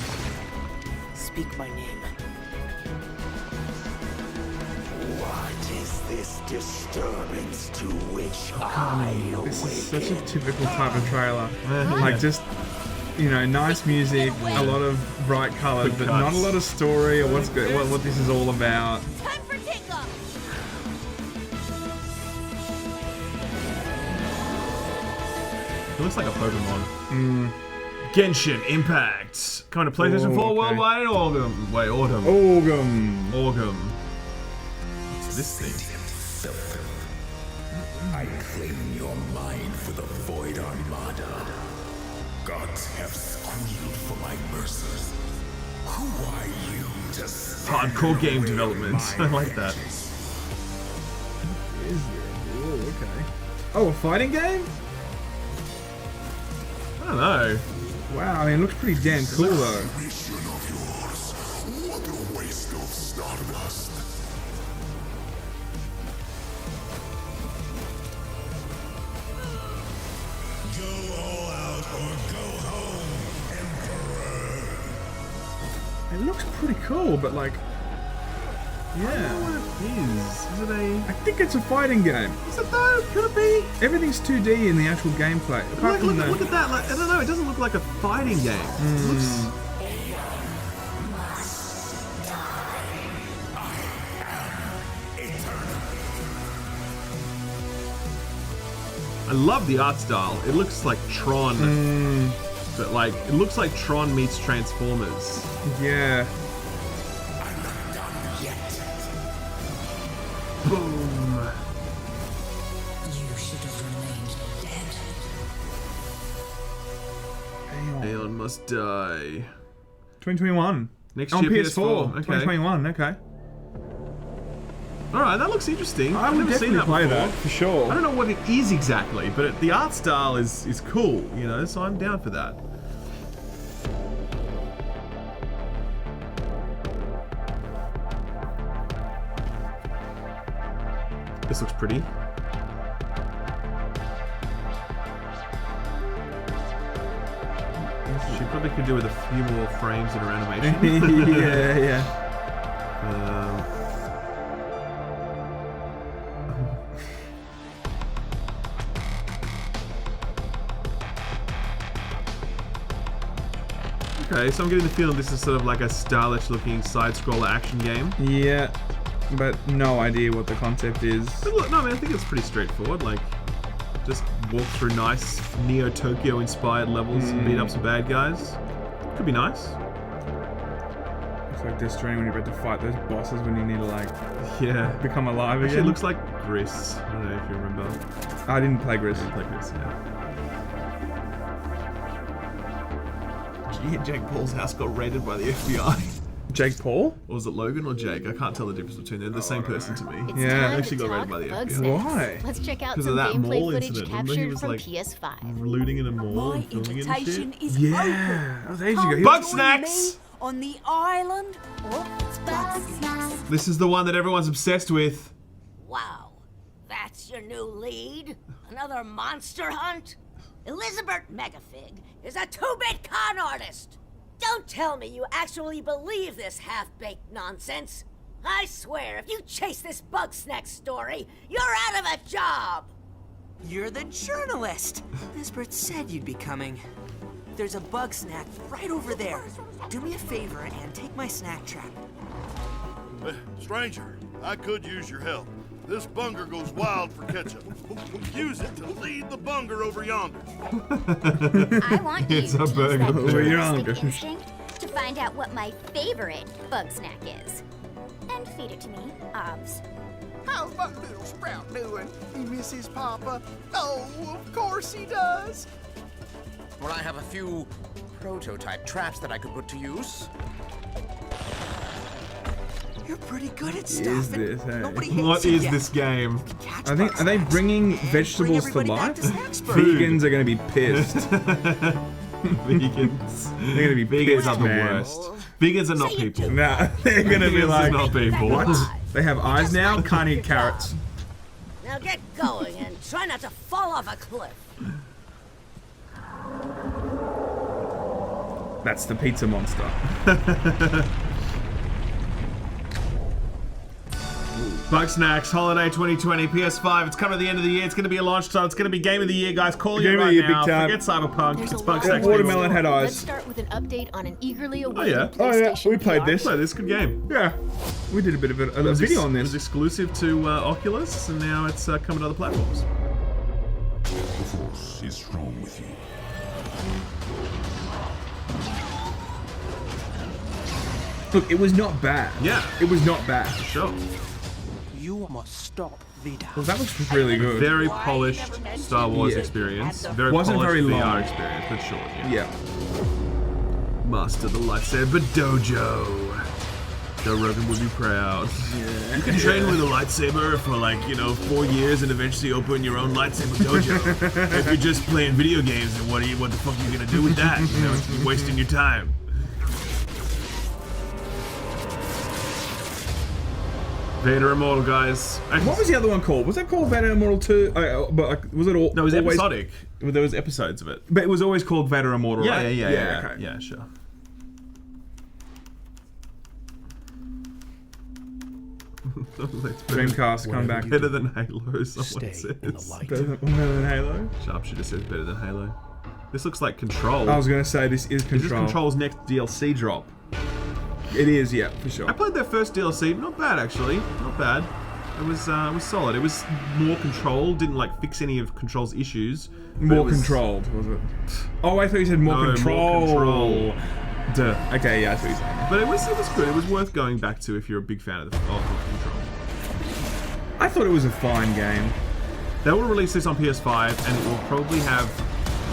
speak my name.
What is this disturbance to which I
This is such a typical type of trailer. Like just, you know, nice music, a lot of bright colours, but not a lot of story or what's good, what this is all about.
Time for takeoff.
It looks like a Pokemon. Genshin Impact. Coming to PlayStation 4
okay.
worldwide in autumn. Wait, autumn.
Orgum.
Autumn. What's this thing?
I claim your mind for the Void Armada. Gods have squealed for my mercy. Who are you to stand
Hardcore
in
game
the way of
development.
my
I like that.
Is there? Oh, okay. Oh, a fighting game?
I don't know.
Wow, I mean, it looks pretty damn cool though.
mission of yours? What a waste of stardust. Go all out or go home, Emperor.
It looks pretty cool, but like,
I don't know
yeah.
what it is. Is it a...
I think it's a fighting game.
Is it though? Could it be?
Everything's 2D in the actual gameplay. Apart from
Look
the,
at that. Like, I don't know. It doesn't look like a fighting game. It looks... I love the art style. It looks like Tron, but like it looks like Tron meets Transformers.
yeah.
I'm not done yet.
Boom.
You should have remained dead.
Aeon must die.
2021.
Next
On
year,
PS4.
Okay.
2021. Okay.
All right, that looks interesting.
I
I've
would
never seen
definitely
that
play
before.
that for sure.
I don't know what it is exactly, but the art style is cool, you know, so I'm down for that. This looks pretty. She probably could do with a few more frames in her animation.
yeah.
Okay, so I'm getting the feeling this is sort of like a stylish-looking side-scroller action game.
Yeah, but no idea what the concept is.
But look, no, man, I think it's pretty straightforward. Like, just walk through nice Neo-Tokyo-inspired levels and beat up some bad guys. Could be nice.
It's like Death Stranding when you're about to fight those bosses when you need to, like, become alive again.
Actually, it looks like Gris. I don't know if you remember.
I didn't play Gris.
I didn't play Gris, yeah. Did you hear Jake Paul's house got raided by the FBI?
Jake Paul?
Or was it Logan or Jake? I can't tell the difference between them. They're the same person to me.
Yeah,
actually got raided by the FBI.
Why?
Let's check out
Because
some
of that
gameplay
mall
footage
incident. Remember he
captured
was
from
like
PS5.
looting in a mall
My
and filming it and
invitation
shit?
is
Yeah,
open.
that was ages ago.
Come
Bug
join
snacks!
me on the island.
This is the one that everyone's obsessed with.
Wow, that's your new lead? Another monster hunt? Elizabeth Megafig is a 2-bit con artist. Don't tell me you actually believe this half-baked nonsense. I swear, if you chase this bug snack story, you're out of a job.
You're the journalist. Lisbeth said you'd be coming. There's a bug snack right over there. Do me a favor and take my snack trap.
Stranger, I could use your help. This bunger goes wild for ketchup. Use it to lead the bunger over yonder.
I want you
It's
to
a
use
burger.
that
Over
journalistic instinct to find out what my favorite bug snack is. And feed it to me, obvs.
How's my little sprout doing? He misses Papa? Oh, of course he does. Well, I have a few prototype traps that I could put to use.
You're pretty good at
What
stuff.
is this, hey?
Nobody hates
What
you
is
yet.
this game?
I think, are they bringing vegetables to life? Vegans are going to be pissed.
Vegans.
They're going to be
Vegans
pissed,
are the
man.
worst. Vegans are not people.
Nah, they're going to be
Vegans
like,
are not people.
what? They have eyes now? Can't eat carrots.
Now get going and try not to fall off a cliff.
That's the pizza monster.
Bug Snacks, Holiday 2020, PS5. It's coming at the end of the year. It's going to be a launch title. It's going to be Game of the Year, guys. Call
Game
it
of the
right
Year,
now.
big time.
Forget Cyberpunk.
There's
It's
a
Bug
lot
Snacks.
of
Watermelon had
Let's
eyes.
start with an update on an eagerly
Oh,
awaited
yeah.
PlayStation
We played
VR.
this.
So this is a good game.
Yeah. We did a bit of a video on
It
this.
was exclusive to Oculus, and now it's coming to other platforms.
The Force is strong with you.
Look, it was not bad.
Yeah.
It was not bad.
Sure.
You must stop Vida.
Well, that looks really good.
Very polished Star Wars
Yeah.
experience. Very
Wasn't
polished
very
VR
long.
experience, but short.
Yeah.
Master the lightsaber dojo. Joe Rogan would be proud.
Yeah.
You can train with a lightsaber for like, 4 years and eventually open your own lightsaber dojo. If you're just playing video games, then what the fuck are you gonna do with that? You're wasting your time. Vader Immortal, guys.
What was the other one called? Was that called Vader Immortal 2? Was it all?
No, it was
always,
episodic. There was episodes of it.
But it was always called Vader Immortal,
Yeah,
right?
yeah,
okay.
yeah, sure.
Dreamcast, come back.
Better than Halo, someone says.
Better than Halo?
Sharpshooter says better than Halo. This looks like Control.
I was going to say this is Control.
This is Control's next DLC drop.
It is, yeah, for sure.
I played their first DLC. Not bad, actually. Not bad. It was solid. It was more Control. Didn't like fix any of Control's issues.
More controlled, was it? Oh, I thought you said more control.
More control.
Duh. Okay, yeah, that's what you said.
But it was good. It was worth going back to if you're a big fan of Control.
I thought it was a fine game.
They will release this on PS5, and it will probably have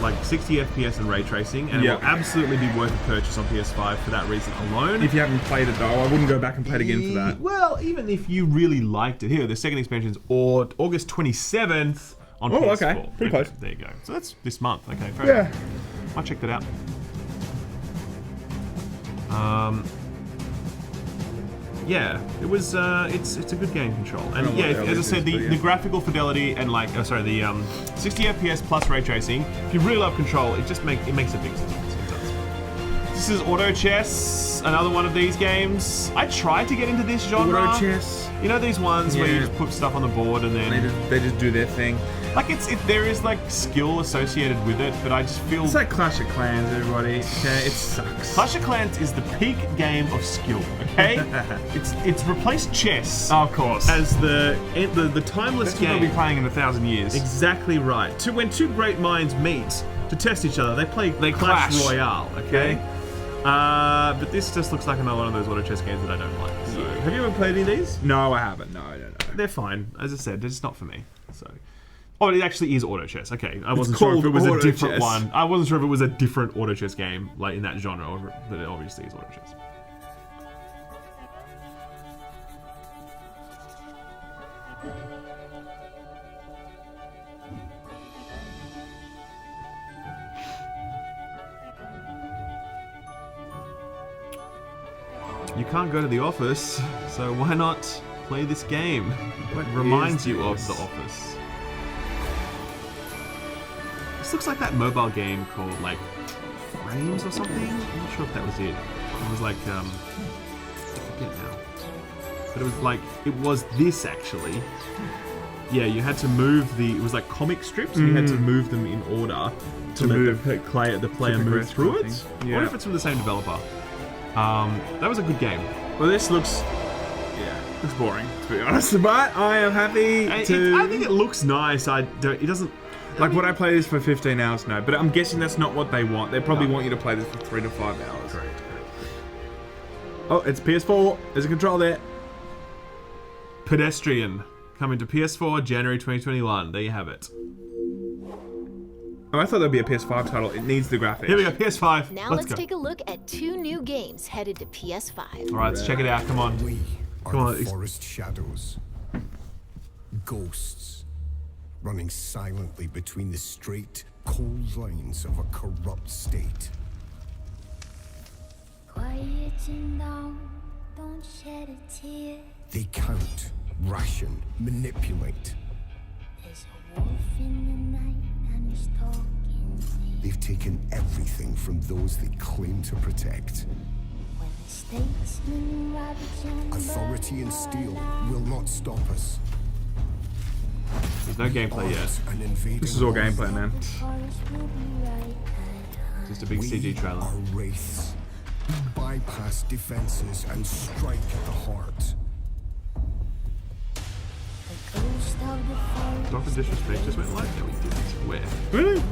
like 60 FPS and ray tracing, and it will absolutely be worth a purchase on PS5 for that reason alone.
If you haven't played it though, I wouldn't go back and play it again for that.
Well, even if you really liked it, here the second expansion's August 27th on PS4.
Okay, pretty close.
There you go. So that's this month. Okay, fair enough. Might check that out. Yeah, it was. It's a good game, Control, and yeah, as I said, the graphical fidelity and like, the 60 FPS plus ray tracing. If you really love Control, it makes a big difference. It does. This is Auto Chess, another one of these games. I tried to get into this genre.
Auto Chess.
You know these ones where you just put stuff on the board and then
they just do their thing.
Like there is like skill associated with it, but I just feel
it's like Clash of Clans, everybody. Okay, it sucks.
Clash of Clans is the peak game of skill. Okay, it's replaced chess,
of course,
as the timeless
That's
game.
What we'll be playing in 1,000 years.
Exactly right. When two great minds meet to test each other, they Clash Royale. Okay. But this just looks like another one of those auto chess games that I don't like. So, have you ever played any of these?
No, I haven't. No, I don't know.
They're fine. As I said, they're just not for me. So, oh, it actually is auto chess. Okay, I wasn't sure if it was a different one. I wasn't sure if it was a different auto chess game, like in that genre, but it obviously is auto chess. You can't go to the office, so why not play this game? It reminds you of the office. This looks like that mobile game called like Frames or something. I'm not sure if that was it. It was like I forget now. But it was this actually. Yeah, you had to move it was like comic strips, and you had to move them in order to let the player move through it. I wonder if it's from the same developer. That was a good game.
Well, this looks boring, to be honest. But I am happy to.
I think it looks nice. It doesn't.
Like, would I play this for 15 hours? No. But I'm guessing that's not what they want. They probably want you to play this for 3 to 5 hours.
Correct.
Oh, it's PS4. There's a control there.
Pedestrian. Coming to PS4, January 2021. There you have it.
Oh, I thought that'd be a PS5 title. It needs the graphics.
Here we go, PS5.
Now let's take a look at 2 new games headed to PS5.
All right, let's check it out. Come on.
Come on. Forest shadows. Ghosts. Running silently between the straight, cold lines of a corrupt state.
Quieting down, don't shed a tear.
They count, ration, manipulate.
There's a wolf in the night and he's talking to me.
They've taken everything from those they claim to protect.
When the statesman ravage
Authority and steel will not stop us.
There's no gameplay yet.
This is all gameplay, man.
Just a big CG trailer.
Are wraiths. Bypass defenses and strike at the heart.
Dr. Disrespect just went live? No, he didn't. Where?
Really?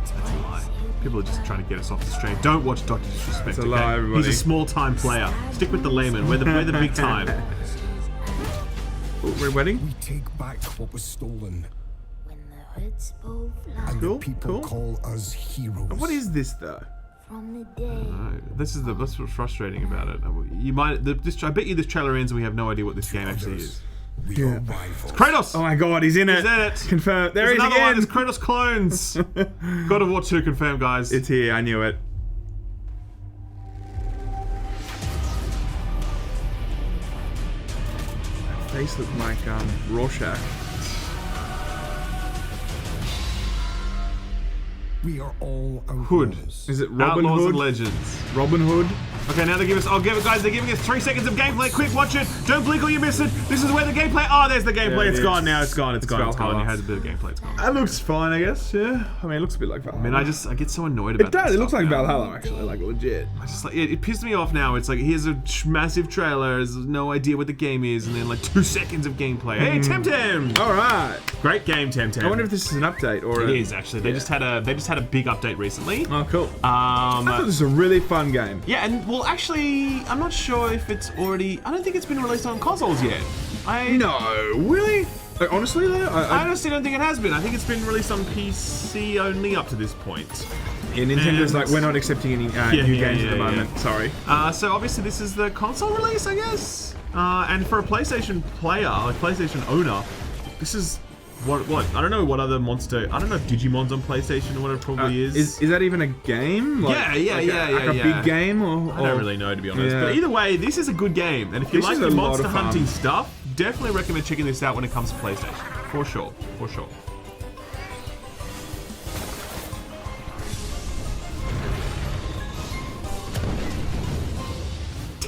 That's a lie. People are just trying to get us off the stream. Don't watch Dr. Disrespect.
It's a lie, everybody.
He's a small-time player. Stick with the Laymen. We're the big time.
We're wedding?
We take back what was stolen.
When the hoods both lie
And the people call us heroes.
What is this, though?
from the day.
That's what's frustrating about it. You might. I bet you this trailer ends and we have no idea what this game actually is.
Yeah.
It's Kratos!
Oh my god, he's in it.
He's in it.
Confirmed. There he is
There's
again.
There's Kratos clones. God of War 2 confirmed, guys.
It's here. I knew it. That face looked like Rorschach.
We are all
Hood.
Is it Robin
Outlaws
Hood?
and Legends.
Robin Hood.
Okay, now they give us. Guys, they're giving us 3 seconds of gameplay. Quick, watch it. Don't blink or you miss it. This is where the gameplay. Oh, there's the gameplay.
Yeah,
it's gone now. It's gone. It's gone. It's gone.
Valhalla.
It has a bit of gameplay. It's gone.
That looks fine, I guess. Yeah. I mean, it looks a bit like Valhalla.
I mean, I get so annoyed about
it. Does.
That
It looks
stuff
like
now.
Valhalla, actually. Like legit.
I just it pissed me off now. It's like here's a massive trailer. There's no idea what the game is, and then like 2 seconds of gameplay. Hey, Temtem!
All right.
Great game, Temtem.
I wonder if this is an update or
it is actually. They just had a big update recently.
Oh, cool. I thought this was a really fun game.
Yeah, and well, actually, I'm not sure if it's already. I don't think it's been released on consoles yet.
No, really? Like, honestly, though,
I honestly don't think it has been. I think it's been released on PC only up to this point.
Yeah, Nintendo's like, we're not accepting any new games at the moment. Sorry.
So obviously this is the console release, I guess. And for a PlayStation player, like PlayStation owner, this is what I don't know what other monster. I don't know if Digimon's on PlayStation or what it probably is.
Is that even a game? Like, a big game or?
I don't really know, to be honest.
Yeah.
But either way, this is a good game. And if you
This
like
is
the
a lot
monster
of fun.
hunting stuff, definitely recommend checking this out when it comes to PlayStation. For sure. For sure.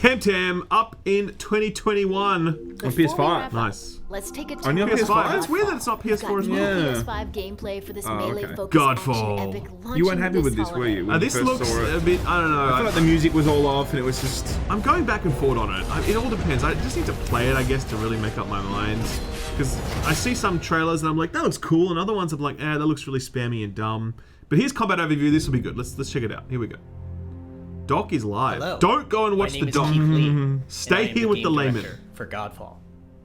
Temtem up in 2021
on
Before we
PS5.
wrap up,
Nice.
Let's take a tour.
On your
of
PS5?
It's weird that it's not PS4 as
We've got
well.
new
Yeah.
PS5 gameplay for this
Oh, okay.
melee-focused
Godfall.
action epic
You
launching
weren't happy with this, were
holiday.
you? when you
This
first
looks
saw it?
a bit, I don't know.
I feel like the music was all off, and it was just.
I'm going back and forth on it. It all depends. I just need to play it, I guess, to really make up my mind. Because I see some trailers and I'm like, that looks cool, and other ones I'm like, that looks really spammy and dumb. But here's combat overview. This will be good. Let's check it out. Here we go. Doc is live.
Hello.
Don't go and watch
My
the
name is
doc.
Keith Lee, and I
Stay
am
here with the
game
layman.
director for Godfall.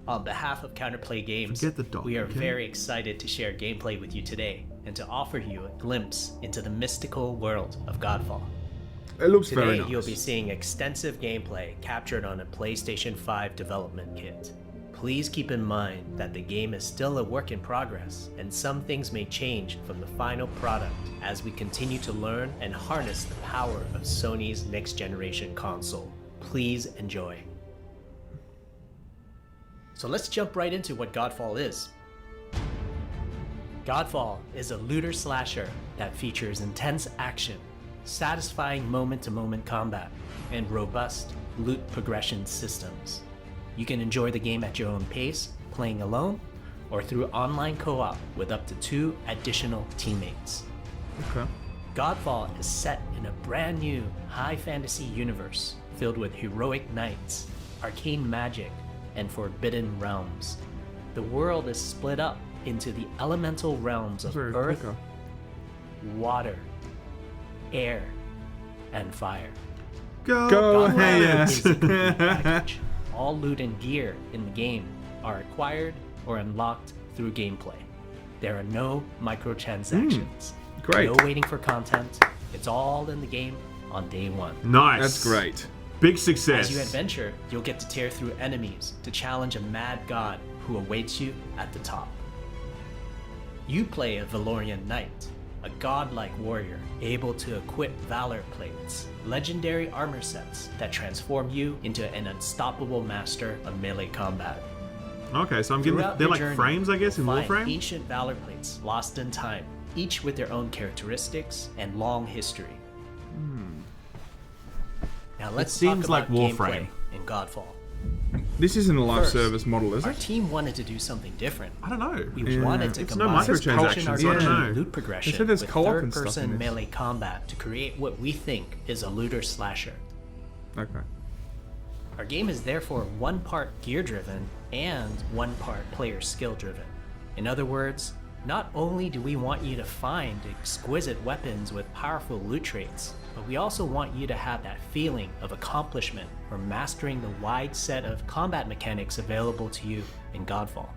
On behalf of Counterplay Games,
Forget the doc,
we are
okay?
very excited to share gameplay with you today and to offer you a glimpse into the mystical world of Godfall.
It looks
Today,
very nice.
you'll be seeing extensive gameplay captured on a PlayStation 5 development kit. Please keep in mind that the game is still a work in progress, and some things may change from the final product as we continue to learn and harness the power of Sony's next generation console. Please enjoy. So let's jump right into what Godfall is. Godfall is a looter slasher that features intense action, satisfying moment-to-moment combat, and robust loot progression systems. You can enjoy the game at your own pace, playing alone, or through online co-op with up to 2 additional teammates.
Okay.
Godfall is set in a brand new high fantasy universe filled with heroic knights, arcane magic, and forbidden realms. The world is split up into the elemental realms of
Very
earth,
quicker.
water, air, and fire.
Go
Godfall
ahead.
is a complete package. All loot and gear in the game are acquired or unlocked through gameplay. There are no microtransactions.
Great.
No waiting for content. It's all in the game on day one.
Nice.
That's great.
Big success.
As you adventure, you'll get to tear through enemies to challenge a mad god who awaits you at the top. You play a Valorian knight, a godlike warrior able to equip valor plates, legendary armor sets that transform you into an unstoppable master of melee combat.
Okay, so I'm getting
Throughout
they're
your
like
journey,
frames, I guess, in
you'll find
Warframe.
ancient valor plates lost in time, each with their own characteristics and long history. Now let's
seems
talk
like
about
Warframe.
gameplay in Godfall.
This isn't a live
First,
service model, is
Our
it?
team wanted to do something different.
I don't know.
We wanted to
It's no
combine
microtransactions,
action
so I don't
RPG
know.
loot progression
They said there's
with
co-op and stuff in
third-person
this.
melee combat to create what we think is a looter slasher.
Okay.
Our game is therefore one part gear-driven and one part player skill-driven. In other words, not only do we want you to find exquisite weapons with powerful loot traits, but we also want you to have that feeling of accomplishment for mastering the wide set of combat mechanics available to you in Godfall.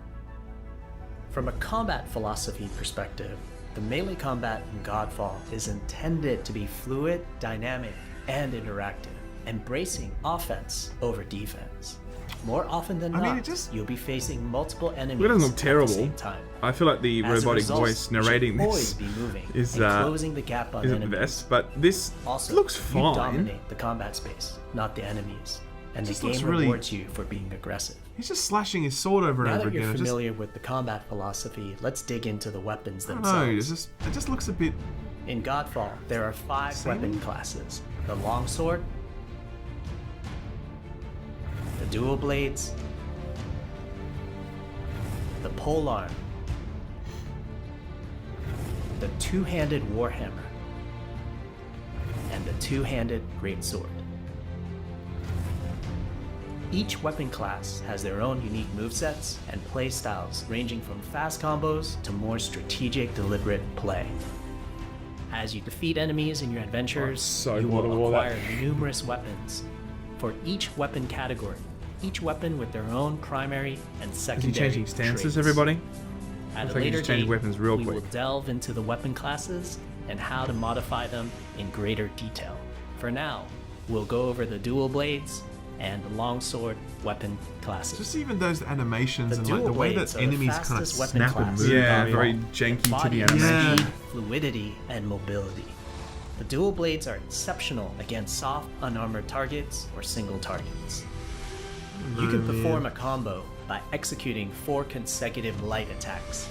From a combat philosophy perspective, the melee combat in Godfall is intended to be fluid, dynamic, and interactive, embracing offense over defense. More often than
I mean,
not,
it just-
you'll be facing multiple enemies
It doesn't look
at
terrible.
the same time.
I feel like the
As a
robotic
result,
voice
you should
narrating
always
this
be moving
is
and closing the gap on
isn't the
enemies.
best, but this
Also,
looks
you
fine.
dominate the combat space, not the enemies, and the
Just looks
game
really-
rewards you for being aggressive.
He's just slashing his sword over and
Now
over
that you're
again.
familiar with the combat philosophy, let's dig into the weapons
I don't
themselves.
know. It just looks a bit.
In Godfall, there are 5
Same?
weapon classes: the longsword, the dual blades, the polearm, the two-handed warhammer, and the two-handed greatsword. Each weapon class has their own unique movesets and playstyles, ranging from fast combos to more strategic, deliberate play. As you defeat enemies in your adventures, you
bored of
will
all that.
acquire numerous weapons. For each weapon category, each weapon with their own primary and
Is he
secondary
changing stances,
traits.
everybody?
At
Looks
a
like he
later
just changed
date,
weapons real
we
quick.
will delve into the weapon classes and how to modify them in greater detail. For now, we'll go over the dual blades and the longsword weapon classes.
Just even those animations
The
and like the
dual
way
blades
that
are the
enemies kind of
fastest weapon
snap and
class
move.
in
Yeah,
Godfall.
very janky to the
Embodying
animation.
speed, fluidity, and mobility. The dual blades are exceptional against soft, unarmored targets or single targets. You can perform a combo by executing 4 consecutive light attacks.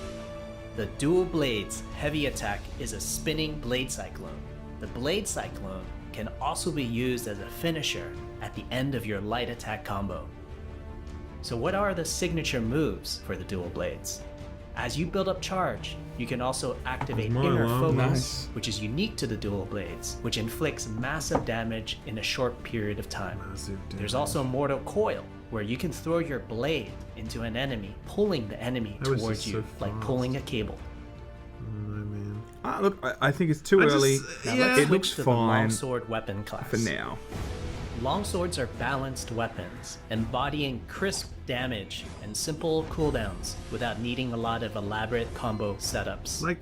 The dual blades heavy attack is a spinning blade cyclone. The blade cyclone can also be used as a finisher at the end of your light attack combo. So what are the signature moves for the dual blades? As you build up charge, you can also activate Inner Focus, which is unique to the dual blades, which inflicts massive damage in a short period of time. There's also Mortal Coil, where you can throw your blade into an enemy, pulling the enemy towards you, like pulling a cable.
Look, I think it's too early.
Now let's
It
switch
looks
to the
fine
longsword weapon class.
for now.
Longswords are balanced weapons, embodying crisp damage and simple cooldowns without needing a lot of elaborate combo setups.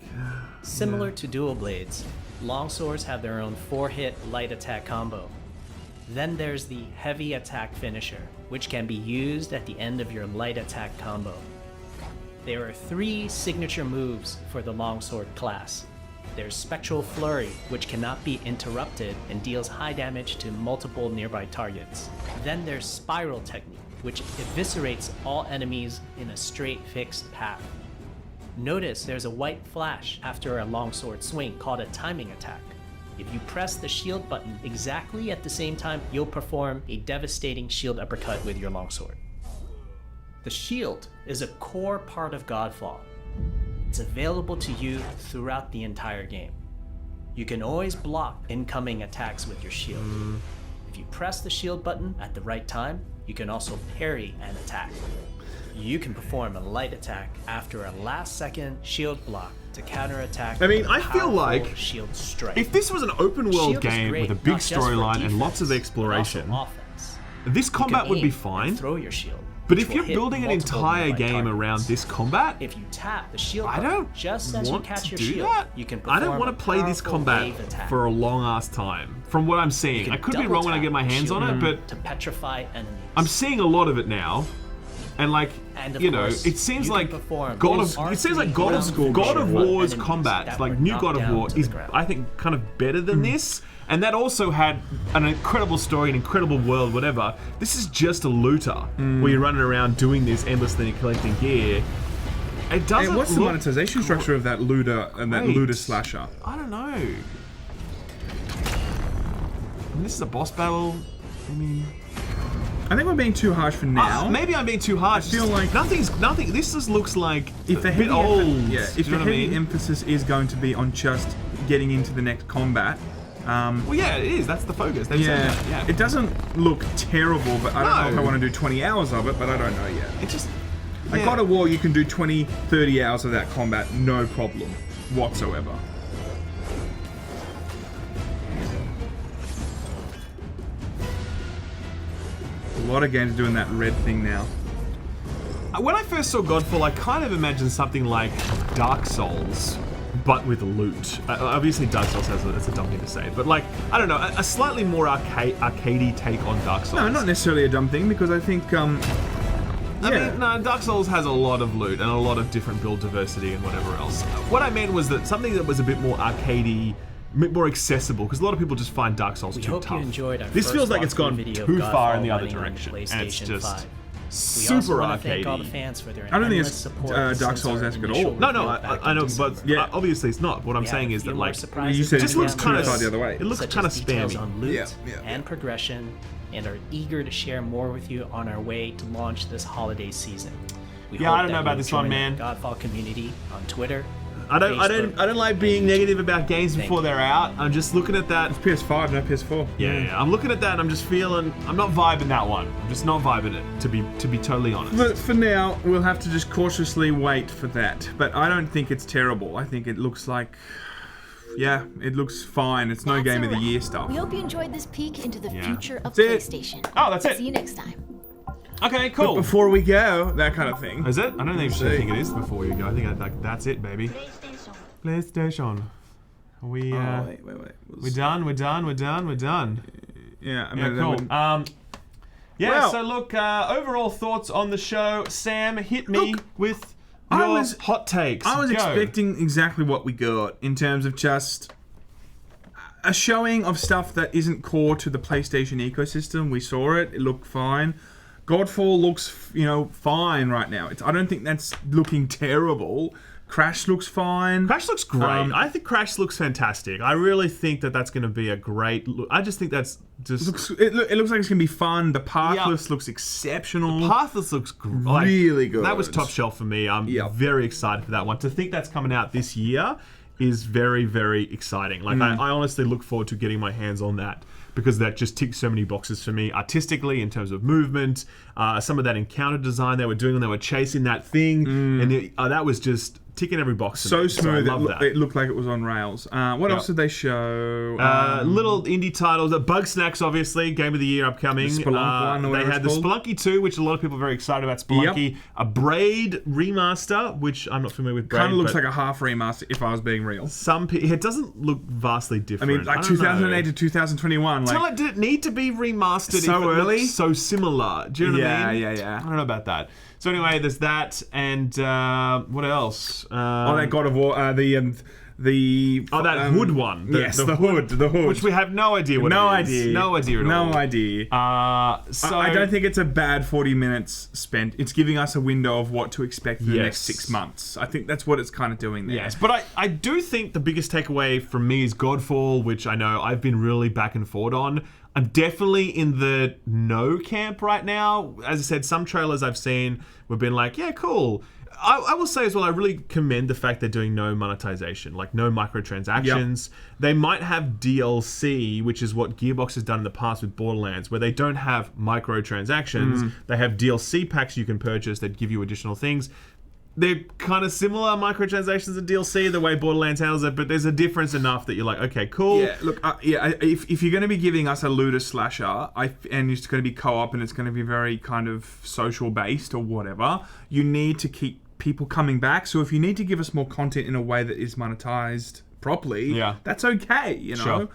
Similar to dual blades, longswords have their own 4-hit light attack combo. Then there's the heavy attack finisher, which can be used at the end of your light attack combo. There are 3 signature moves for the longsword class. There's Spectral Flurry, which cannot be interrupted and deals high damage to multiple nearby targets. Then there's Spiral Technique, which eviscerates all enemies in a straight fixed path. Notice there's a white flash after a longsword swing called a timing attack. If you press the shield button exactly at the same time, you'll perform a devastating shield uppercut with your longsword. The shield is a core part of Godfall. It's available to you throughout the entire game. You can always block incoming attacks with your shield. If you press the shield button at the right time, you can also parry an attack. You can perform a light attack after a last-second shield block to counterattack.
I mean, I feel
powerful
like
shield strike.
if this was an open world
Shield is
game
great,
with a big
not just for
storyline and lots of
defense, but also
exploration,
offense.
this
You can
combat would be
aim
fine.
and throw your shield.
But
which
if
will
you're
hit
building an
multiple
entire
nearby
game
targets.
around this combat,
If you tap the shield
I
button
don't
just as you
want
catch
to
your
do
shield,
that.
you can
I don't
perform
want
a
to play this
powerful
combat
wave attack.
for a long ass time. From what I'm seeing,
can
I could be
double
wrong when I
tap
get my
the
hands
shield
on it,
button
but
to petrify enemies.
I'm seeing a lot of it now, and like
And of
you know,
course,
it seems
you
like
can perform
God
those
of it seems like
R3
God
ground
of
force
War's
enemies
combat,
that
like
were
new
knocked
God of
down
War
to the
is
ground.
I think kind of better than this. And that also had an incredible story, an incredible world, whatever. This is just a looter where you're running around doing this endlessly and collecting gear. It doesn't.
Hey, what's the
look
monetization structure of that looter and that
great.
looter slasher?
I don't know. And this is a boss battle. I mean,
I think we're being too harsh for now.
maybe I'm being too harsh.
I feel like
nothing. This just looks like
if the
a bit
heavy
old.
if
do you
the
know what I
heavy
mean?
emphasis is going to be on just getting into the next combat.
Well, yeah, it is. That's the focus. They've said that, yeah.
It doesn't look terrible, but I don't know if
No.
I want to do 20 hours of it, but I don't know yet.
It just...
Like God of War, you can do 20, 30 hours of that combat, no problem whatsoever. A lot of games are doing that red thing now.
When I first saw Godfall, I kind of imagined something like Dark Souls, but with loot. Obviously, Dark Souls that's a dumb thing to say, but like, I don't know, a slightly more arcadey take on Dark Souls.
No, not necessarily a dumb thing, because I think,
I mean, no, Dark Souls has a lot of loot and a lot of different build diversity and whatever else. What I meant was that something that was a bit more arcadey, a bit more accessible, because a lot of people just find Dark Souls
We
too
hope
tough.
you enjoyed our
This
first
feels like it's
walkthrough
gone
video
too
of
far in
Godfall
the other
running on
direction, and it's
PlayStation
just
5. We
super
also want to thank all the
arcadey.
fans for their
I don't think
endless
it's
support
Dark
since
Souls-esque
our
at
initial
all.
No,
reveal back
I
in
know,
December.
but obviously it's not. What I'm
We
saying
have a
is
few
that
more
like,
surprises
You said
it just looks
coming
kind
down
of
the road,
the other way.
It looks
such
kind
as
of
details
spammy.
on loot
Yeah.
and progression, and are eager to share more with you on our way to launch this holiday season. We
Yeah,
hope
I don't know
that
about
you'll
this one,
join
man.
our Godfall community on Twitter.
I don't like being negative about games before they're out. I'm just looking at that.
It's PS5, no PS4.
Yeah, I'm looking at that and I'm just feeling I'm not vibing that one. I'm just not vibing it, to be totally honest.
But for now, we'll have to just cautiously wait for that. But I don't think it's terrible. I think it looks like, yeah, it looks fine. It's no
That's
game
a
of the
wrap.
year stuff.
We hope you enjoyed this peek into the
Yeah.
future of
That's it.
PlayStation.
Oh, that's it.
See you next time.
Okay,
But
cool.
before we go, that kind of thing.
Is it? I don't
See.
think it is before you go. I think that's it, baby. PlayStation. We
wait.
We're done.
Yeah, I mean,
Yeah,
that
cool.
wouldn't-
Yeah,
Well-
so look, overall thoughts on the show. Sam, hit me with
I
your
was-
hot takes.
I was
Go.
expecting exactly what we got in terms of just a showing of stuff that isn't core to the PlayStation ecosystem. We saw it; it looked fine. Godfall looks, fine right now. I don't think that's looking terrible. Crash looks fine.
Crash looks great. I think Crash looks fantastic. I really think that that's going to be a great look. I just think that's just...
It looks like it's going to be fun. The Pathless looks exceptional.
The Pathless looks
really good.
That was top shelf for me. I'm very excited for that one. To think that's coming out this year is very, very exciting. Like, I honestly look forward to getting my hands on that, because that just ticks so many boxes for me artistically in terms of movement, some of that encounter design they were doing when they were chasing that thing, and that was just ticking every box.
So smooth.
So I love that.
It looked like it was on rails. What else did they show?
Little indie titles. Bug Snacks, obviously, Game of the Year upcoming.
The Spelunk one,
they had the Spelunky 2, which a lot of people are very excited about. Spelunky. A Braid remaster, which I'm not familiar with. Braid,
kind of looks like a half remaster, if I was being real.
It doesn't look vastly different.
I mean, like 2008 to 2021.
Did it need to be remastered
so
if it
early?
Looks so similar? Do you know what I mean?
Yeah.
I don't know about that. So anyway, there's that, and what else?
That God of War, that
hood one.
The hood.
Which we have no idea what it is. No idea at all.
No idea.
So
I don't think it's a bad 40 minutes spent. It's giving us a window of what to expect in the next 6 months. I think that's what it's kind of doing there.
Yes, but I do think the biggest takeaway from me is Godfall, which I know I've been really back and forth on. I'm definitely in the no camp right now. As I said, some trailers I've seen have been like, yeah, cool. I will say as well, I really commend the fact they're doing no monetization, like no microtransactions. They might have DLC, which is what Gearbox has done in the past with Borderlands, where they don't have microtransactions. They have DLC packs you can purchase that give you additional things. They're kind of similar microtransactions and DLC, the way Borderlands handles it, but there's a difference enough that you're like, okay, cool.
Yeah, look, if you're going to be giving us a looter slasher, and it's going to be co-op and it's going to be very kind of social based or whatever, you need to keep people coming back. So if you need to give us more content in a way that is monetized properly, that's okay, you know.
Sure.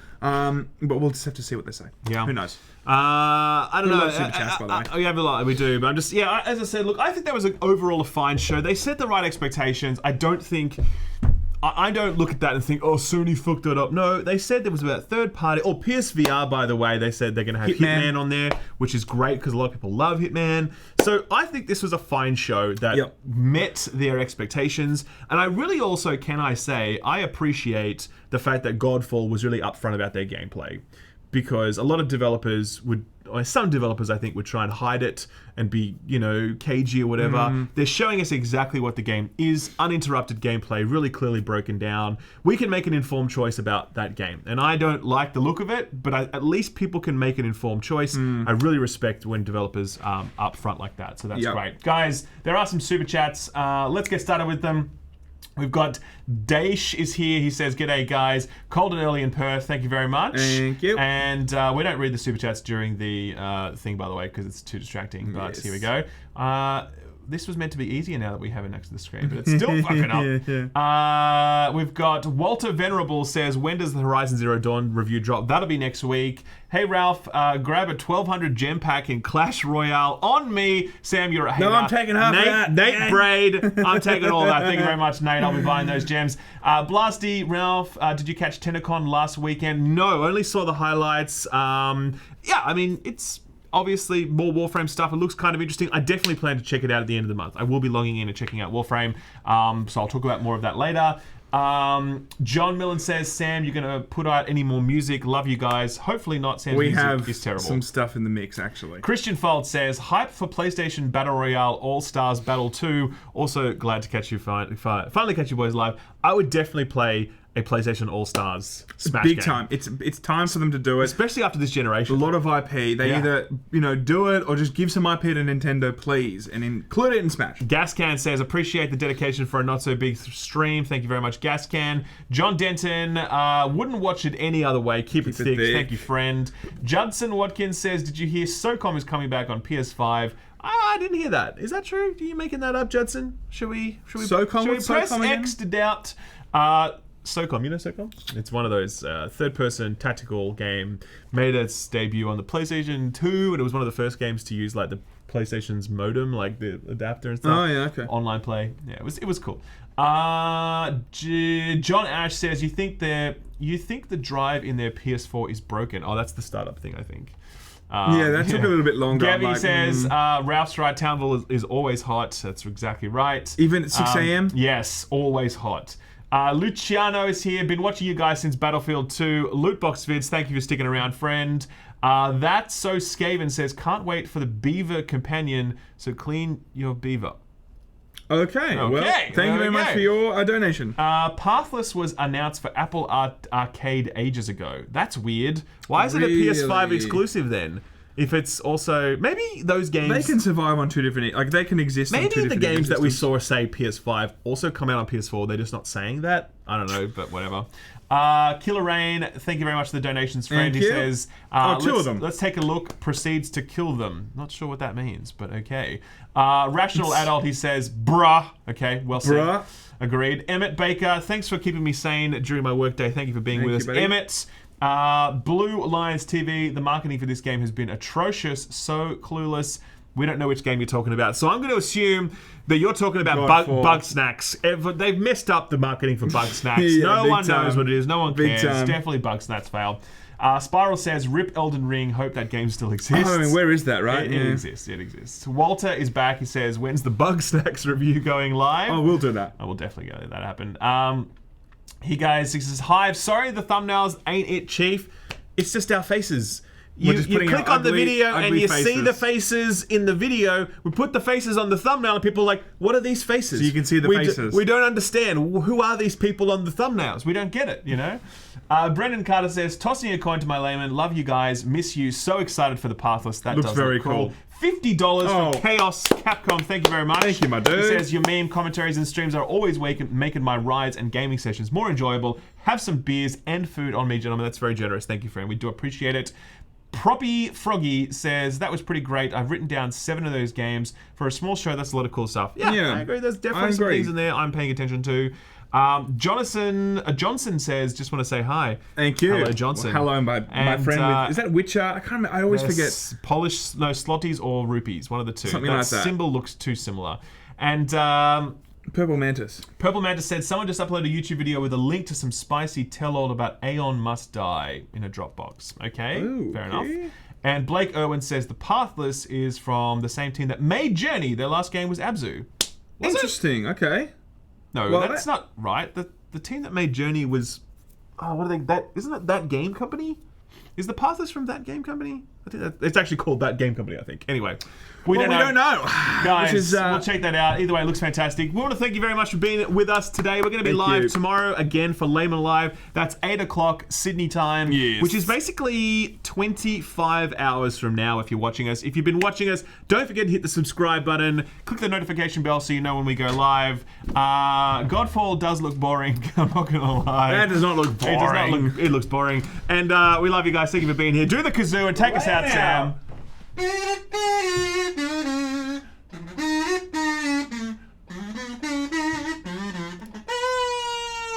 But we'll just have to see what they say.
Yeah.
Who knows?
I don't know.
Super chats, by the way.
We have a lot. We do. But I'm just, as I said, look, I think that was overall a fine show. They set the right expectations. I don't think... I don't look at that and think, oh, Sony fucked it up. No, they said there was about third party. Oh, PSVR, by the way, they said they're going to have Hitman on there, which is great because a lot of people love Hitman. So I think this was a fine show that met their expectations. And I really also, I appreciate the fact that Godfall was really upfront about their gameplay. Because a lot of developers some developers I think would try and hide it and be, cagey or whatever. They're showing us exactly what the game is, uninterrupted gameplay, really clearly broken down. We can make an informed choice about that game. And I don't like the look of it, but at least people can make an informed choice. I really respect when developers up front like that, so that's great. Guys, there are some super chats. Let's get started with them. We've got Daesh is here. He says, "G'day, guys. Cold and early in Perth. Thank you very much."
Thank you.
And we don't read the super chats during the thing, by the way, because it's too distracting. But here we go. This was meant to be easier now that we have it next to the screen, but it's still fucking up. We've got Walter Venerable says, when does the Horizon Zero Dawn review drop? That'll be next week. Hey, Ralph, grab a 1200 gem pack in Clash Royale on me. Sam, you're a hater.
No, I'm taking half of that.
Nate Braid, I'm taking all that. Thank you very much, Nate. I'll be buying those gems. Blasty, Ralph, did you catch TennoCon last weekend? No, only saw the highlights. It's... obviously, more Warframe stuff. It looks kind of interesting. I definitely plan to check it out at the end of the month. I will be logging in and checking out Warframe, so I'll talk about more of that later. John Millen says, Sam, you're going to put out any more music. Love you guys. Hopefully not. Sam's music is terrible.
Some stuff in the mix, actually.
Christian Fold says, hype for PlayStation Battle Royale All-Stars Battle 2. Also glad to catch you finally catch you boys live. I would definitely play a PlayStation All-Stars Smash
big
game.
Time. It's time for them to do it.
Especially after this generation.
A lot of IP. They either, do it or just give some IP to Nintendo, please, and include it in Smash.
Gascan says, appreciate the dedication for a not-so-big stream. Thank you very much, Gascan. John Denton, wouldn't watch it any other way. Keep it thick. Thank you, friend. Judson Watkins says, did you hear SOCOM is coming back on PS5? I didn't hear that. Is that true? Are you making that up, Judson? Should we press X to doubt? SOCOM, you know SOCOM? It's one of those third-person tactical game. Made its debut on the PlayStation 2, and it was one of the first games to use like the PlayStation's modem, like the adapter and stuff.
Oh yeah, okay.
Online play, yeah, it was cool. John Ash says, you think the drive in their PS4 is broken? Oh, that's the startup thing, I think.
Yeah, that took a little bit longer.
Gabby
I'm like,
says, Ralph's right, Townville is always hot. That's exactly right.
Even at 6 a.m.?
Yes, always hot. Luciano is here. Been watching you guys since Battlefield 2. Lootbox vids, thank you for sticking around, friend. That's So Skaven says, can't wait for the beaver companion, so clean your beaver.
Okay, well, thank you very much for your donation.
Pathless was announced for Apple Arcade ages ago. That's weird. Why is it a PS5 exclusive then? If it's also... Maybe those games...
They can survive on two different... Like, they can exist on two
Maybe the
different
games that we
systems.
saw say PS5 also come out on PS4. They're just not saying that. I don't know, but whatever. Killer Rain, thank you very much for the donations, friend. He says...
two of them.
Let's take a look. Proceeds to kill them. Not sure what that means, but okay. Rational Adult, he says, bruh. Okay, well said.
Bruh.
Agreed. Emmett Baker, thanks for keeping me sane during my workday. Thank you for being with us.
buddy.
Emmett... Blue Lions TV, the marketing for this game has been atrocious, so clueless. We don't know which game you're talking about. So I'm going to assume that you're talking about bug snacks. They've messed up the marketing for bug snacks.
Yeah,
no one
time.
knows what it is. No one
Big
cares.
time.
Definitely bug snacks fail. Spiral says, rip Elden Ring. Hope that game still exists.
I mean, where is that, right?
It exists. It exists. Walter is back. He says, when's the bug snacks review going live?
Oh, we'll do that.
I will definitely go. That happen. He says, Hive, sorry the thumbnails ain't it, Chief. It's just our faces. You click on the video and you see the faces in the video. We put the faces on the thumbnail and people are like, what are these faces?
So you can see the faces.
We don't understand. Who are these people on the thumbnails? We don't get it, you know? Brendan Carter says, tossing a coin to my layman. Love you guys. Miss you. So excited for the Pathless. That
Looks
does
very
look cool.
cool.
$50
Oh.
from Chaos Capcom. Thank you very much.
Thank you, my dude.
He says, your meme commentaries and streams are always making my rides and gaming sessions more enjoyable. Have some beers and food on me, gentlemen. That's very generous. Thank you, friend. We do appreciate it. Proppy Froggy says, that was pretty great. I've written down 7 of those games. For a small show, that's a lot of cool stuff. Yeah, I agree. There's definitely some things in there I'm paying attention to. Johnson says, just want to say hi.
Thank you.
Hello, Johnson.
Well, hello, my friend. Is that Witcher? I can't remember. I always forget.
Slotties or rupees, one of the two.
Something like that.
Symbol looks too similar. And
Purple Mantis.
Purple Mantis said, someone just uploaded a YouTube video with a link to some spicy tell-all about Aeon Must Die in a Dropbox. Okay,
Ooh,
fair
okay.
enough. And Blake Irwin says, the Pathless is from the same team that made Journey. Their last game was Abzu.
Interesting, okay.
No,
Well,
that's not right. The team that made Journey was... Oh, what are they... Isn't it That Game Company? Is the Pathless from That Game Company? I think it's actually called That Game Company, I think. Anyway. We don't know. Guys, we'll check that out. Either way, it looks fantastic. We want to thank you very much for being with us today. We're going to be live tomorrow again for Laymen Live. That's 8 o'clock Sydney time, which is basically 25 hours from now if you're watching us. If you've been watching us, don't forget to hit the subscribe button. Click the notification bell so you know when we go live. Godfall does look boring. I'm not going to lie.
That does not look boring.
It does not look. It looks boring. And we love you guys. Thank you for being here. Do the kazoo and take us out, Sam.